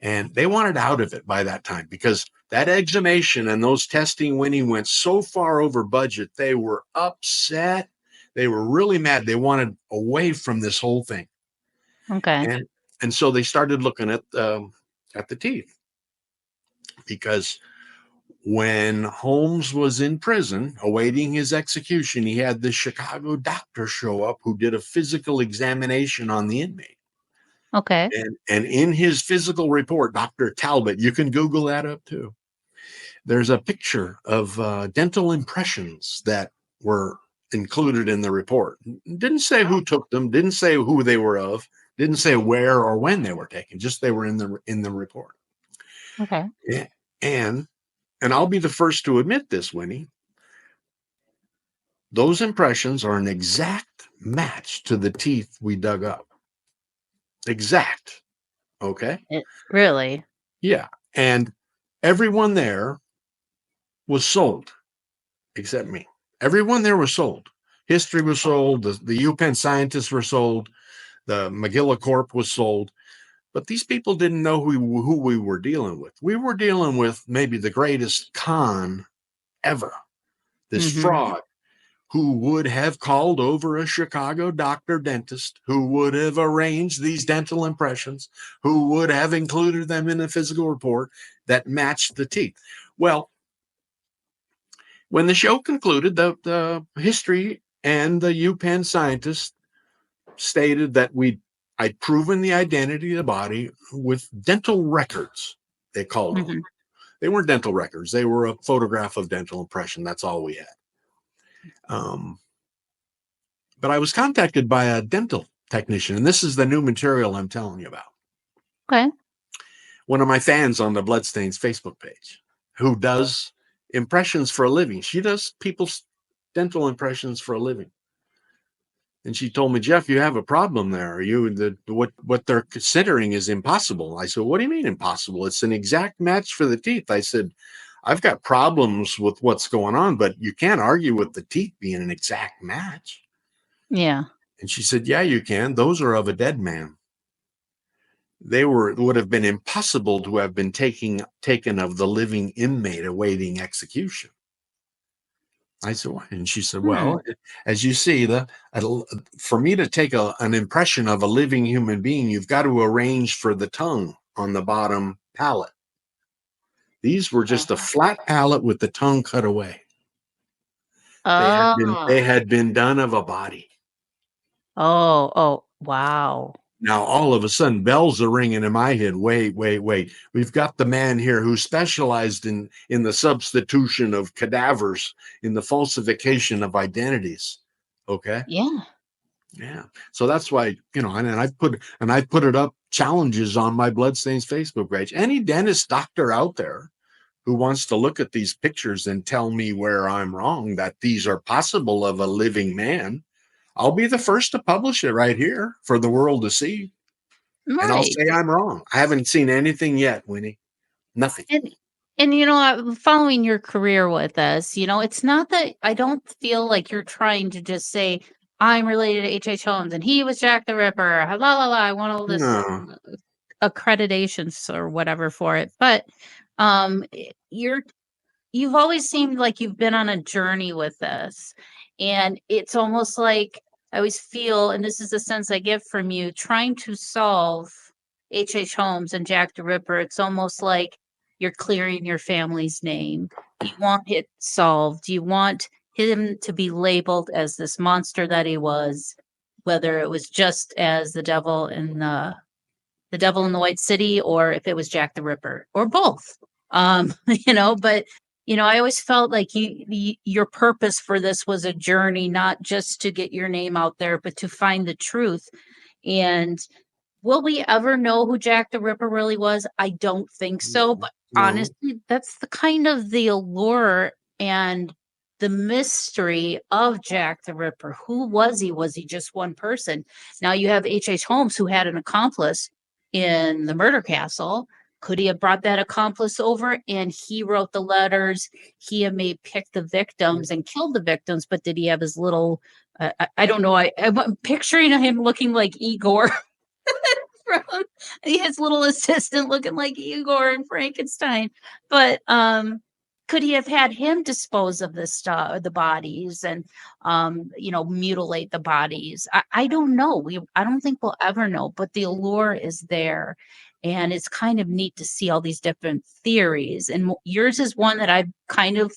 And they wanted out of it by that time, because That exhumation and those testing, when he went so far over budget, they were upset. They were really mad. They wanted away from this whole thing. Okay. And so they started looking at the teeth, because when Holmes was in prison awaiting his execution, he had this Chicago doctor show up who did a physical examination on the inmate. Okay. And in his physical report, Dr. Talbot, you can Google that up too, there's a picture of dental impressions that were included in the report. Didn't say who took them, didn't say who they were of, didn't say where or when they were taken, just they were in the report. Okay. Yeah. And I'll be the first to admit this, Winnie. Those impressions are an exact match to the teeth we dug up. Exact. Okay. Really? Yeah. And everyone there was sold except me. Everyone there was sold. History was sold. The UPenn scientists were sold. The McGilla Corp was sold. But these people didn't know who we were dealing with. We were dealing with maybe the greatest con ever. This fraud, who would have called over a Chicago doctor dentist, who would have arranged these dental impressions, who would have included them in a physical report that matched the teeth. Well, when the show concluded, the history and the UPenn scientists stated that I'd proven the identity of the body with dental records, they called them. They weren't dental records. They were a photograph of dental impression. That's all we had. But I was contacted by a dental technician, and this is the new material I'm telling you about. Okay. One of my fans on the Bloodstains Facebook page, who does impressions for a living. She does people's dental impressions for a living. And she told me, Jeff, you have a problem there. What they're considering is impossible. I said, what do you mean impossible? It's an exact match for the teeth. I said, I've got problems with what's going on, but you can't argue with the teeth being an exact match. Yeah. And she said, yeah, you can. Those are of a dead man. Would have been impossible to have been taken of the living inmate awaiting execution. I said, why? And she said, well, as you see, for me to take an impression of a living human being, you've got to arrange for the tongue on the bottom palate. These were just a flat palate with the tongue cut away. They had been done of a body. Oh, wow. Now, all of a sudden, bells are ringing in my head. Wait. We've got the man here who specialized in the substitution of cadavers, in the falsification of identities. Okay. Yeah. So that's why, and I put it up challenges on my Bloodstains Facebook page. Any dentist doctor out there who wants to look at these pictures and tell me where I'm wrong, that these are possible of a living man, I'll be the first to publish it right here for the world to see. Right. And I'll say I'm wrong. I haven't seen anything yet, Winnie. Nothing. And following your career with us, it's not that I don't feel like you're trying to just say, I'm related to H.H. Holmes and he was Jack the Ripper. La, la, la. I want all this accreditations or whatever for it. But you've always seemed like you've been on a journey with this. And it's almost like I always feel, and this is the sense I get from you, trying to solve H.H. Holmes and Jack the Ripper. It's almost like you're clearing your family's name. You want it solved. You want him to be labeled as this monster that he was, whether it was just as the devil in the White City, or if it was Jack the Ripper, or both. But I always felt like your purpose for this was a journey, not just to get your name out there, but to find the truth. And will we ever know who Jack the Ripper really was? I don't think so. But honestly, that's the kind of the allure and the mystery of Jack the Ripper. Who was he? Was he just one person? Now you have H.H. Holmes, who had an accomplice in the murder castle. Could he have brought that accomplice over and he wrote the letters? He may pick the victims and killed the victims, but did he have his little, I don't know. I'm picturing him looking like Igor from his little assistant looking like Igor and Frankenstein. But could he have had him dispose of the stuff, the bodies, and mutilate the bodies? I don't know. I don't think we'll ever know. But the allure is there, and it's kind of neat to see all these different theories. And yours is one that I've kind of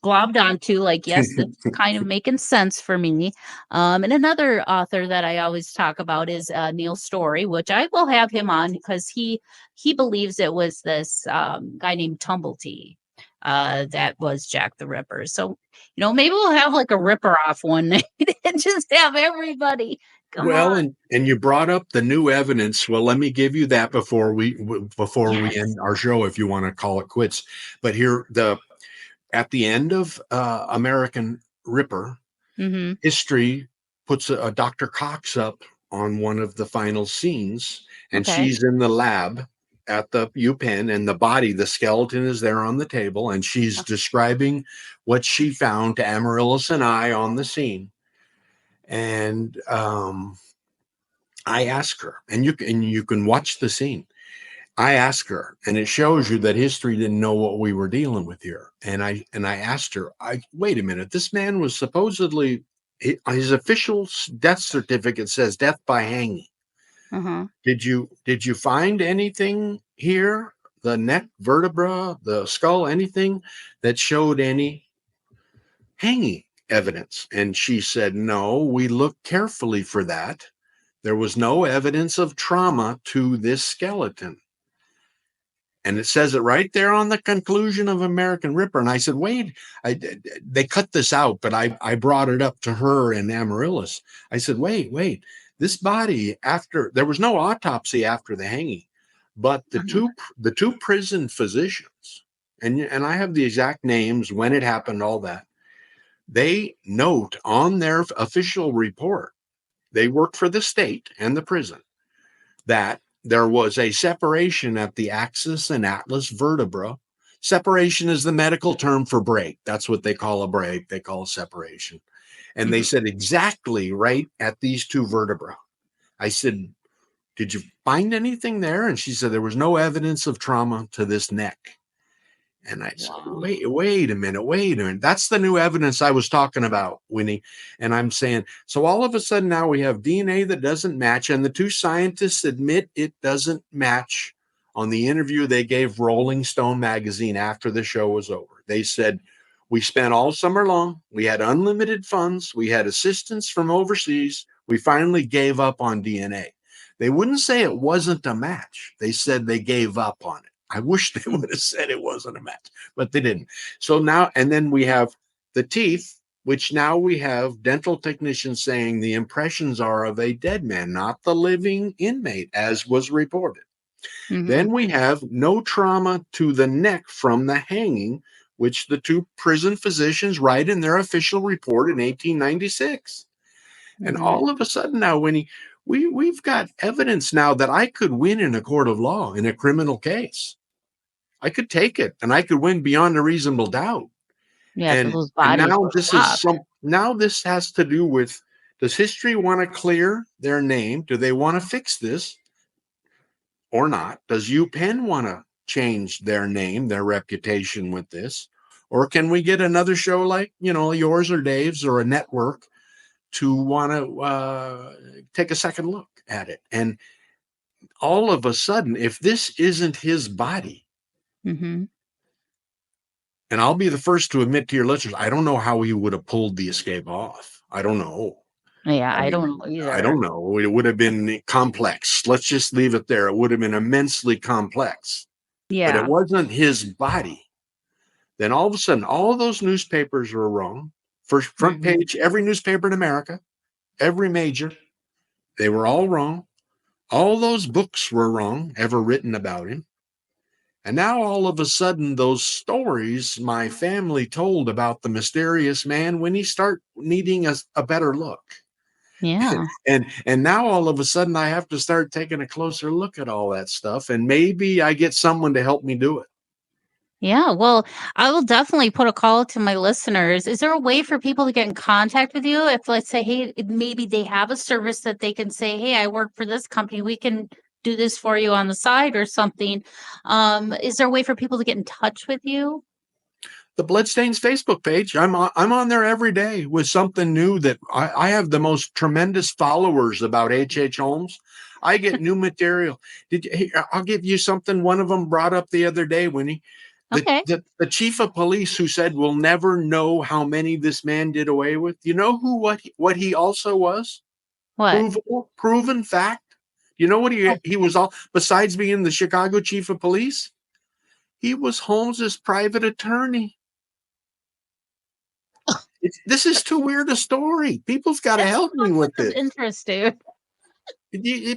globbed onto, like, yes, it's kind of making sense for me. And another author that I always talk about is Neil Story, which I will have him on because he believes it was this guy named Tumblety that was Jack the Ripper. So, maybe we'll have like a Ripper off one night and just have everybody come on. And you brought up the new evidence. Well, let me give you that before we Yes. end our show, if you want to call it quits. But here, at the end of American Ripper, Mm-hmm. history puts a Dr. Cox up on one of the final scenes, and Okay. she's in the lab at the UPenn, and the skeleton is there on the table, and she's describing what she found to Amaryllis and I on the scene. And I ask her, and you can watch the scene. I asked her, and it shows you that history didn't know what we were dealing with here. And I asked her, wait a minute, this man was supposedly, his official death certificate says death by hanging. Uh-huh. Did you find anything here, the neck vertebra, the skull, anything that showed any hanging evidence? And she said, no, we looked carefully for that. There was no evidence of trauma to this skeleton. And it says it right there on the conclusion of American Ripper. And I said, wait, they cut this out, but I brought it up to her and Amaryllis. I said, wait, this body, there was no autopsy after the hanging, but the two prison physicians, and I have the exact names, when it happened, all that, they note on their official report, they worked for the state and the prison, that there was a separation at the axis and atlas vertebra. Separation is the medical term for break. That's what they call a break. They call separation. And they said exactly right at these two vertebrae. I said, did you find anything there? And she said, there was no evidence of trauma to this neck. And I said, wait a minute. That's the new evidence I was talking about, Winnie. And I'm saying, so all of a sudden now we have DNA that doesn't match. And the two scientists admit it doesn't match on the interview they gave Rolling Stone magazine after the show was over. They said, we spent all summer long. We had unlimited funds. We had assistance from overseas. We finally gave up on DNA. They wouldn't say it wasn't a match. They said they gave up on it. I wish they would have said it wasn't a match, but they didn't. So now, and then we have the teeth, which now we have dental technicians saying the impressions are of a dead man, not the living inmate, as was reported. Then we have no trauma to the neck from the hanging, which the two prison physicians write in their official report in 1896. And all of a sudden now, Winnie, we've got evidence now that I could win in a court of law in a criminal case. I could take it and I could win beyond a reasonable doubt. Yeah, and those bodies now this has to do with, does history want to clear their name? Do they want to fix this or not? Does UPenn want to change their name, their reputation with this? Or can we get another show like, yours or Dave's or a network to want to take a second look at it? And all of a sudden, if this isn't his body, and I'll be the first to admit to your listeners, I don't know how he would have pulled the escape off. I don't know. Yeah, I don't know either. I don't know. It would have been complex. Let's just leave it there. It would have been immensely complex. Yeah. But it wasn't his body. Then all of a sudden, all those newspapers were wrong. First front page, every newspaper in America, every major, they were all wrong. All those books were wrong, ever written about him. And now all of a sudden, those stories my family told about the mysterious man, when he start needing a better look. Yeah. And now all of a sudden I have to start taking a closer look at all that stuff. And maybe I get someone to help me do it. Yeah, well, I will definitely put a call to my listeners. Is there a way for people to get in contact with you? If, let's say, hey, maybe they have a service that they can say, hey, I work for this company. We can do this for you on the side or something. Is there a way for people to get in touch with you? The Bloodstains Facebook page. I'm on there every day with something new. That I have the most tremendous followers about H.H. Holmes. I get new material. I'll give you something. One of them brought up the other day, Winnie. Okay. The chief of police who said we'll never know how many this man did away with. You know what he also was? What? Proven fact. You know what he was all besides being the Chicago chief of police? He was Holmes's private attorney. This is too weird a story. People's got to help me with this. Interesting.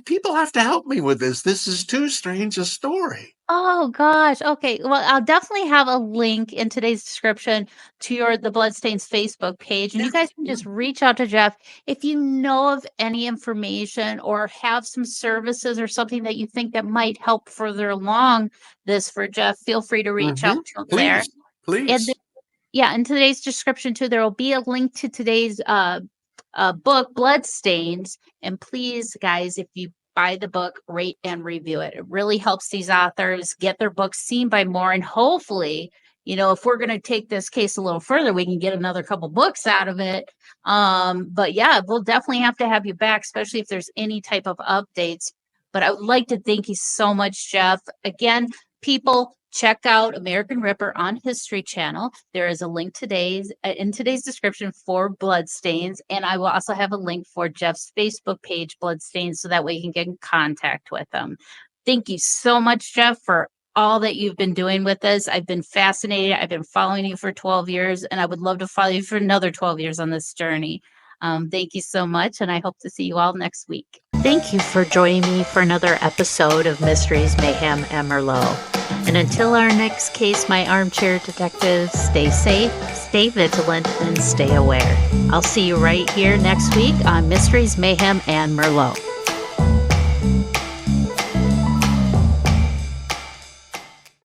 People have to help me with this. This is too strange a story. Oh gosh. Okay. Well, I'll definitely have a link in today's description to the Bloodstains Facebook page. And you guys can just reach out to Jeff. If you know of any information or have some services or something that you think that might help further along this for Jeff, feel free to reach out to him there. Please. And in today's description too, there will be a link to today's book, Bloodstains. And please, guys, if you buy the book, rate and review it. It really helps these authors get their books seen by more. And hopefully, if we're going to take this case a little further, we can get another couple books out of it. But yeah, we'll definitely have to have you back, especially if there's any type of updates. But I would like to thank you so much, Jeff. Again, people, check out American Ripper on History Channel. There is a link in today's description for Bloodstains, and I will also have a link for Jeff's Facebook page, Bloodstains, so that way you can get in contact with them. Thank you so much, Jeff, for all that you've been doing with us. I've been fascinated. I've been following you for 12 years, and I would love to follow you for another 12 years on this journey. Thank you so much, and I hope to see you all next week. Thank you for joining me for another episode of Mysteries, Mayhem, and Merlot. And until our next case, my armchair detectives, stay safe, stay vigilant, and stay aware. I'll see you right here next week on Mysteries, Mayhem, and Merlot.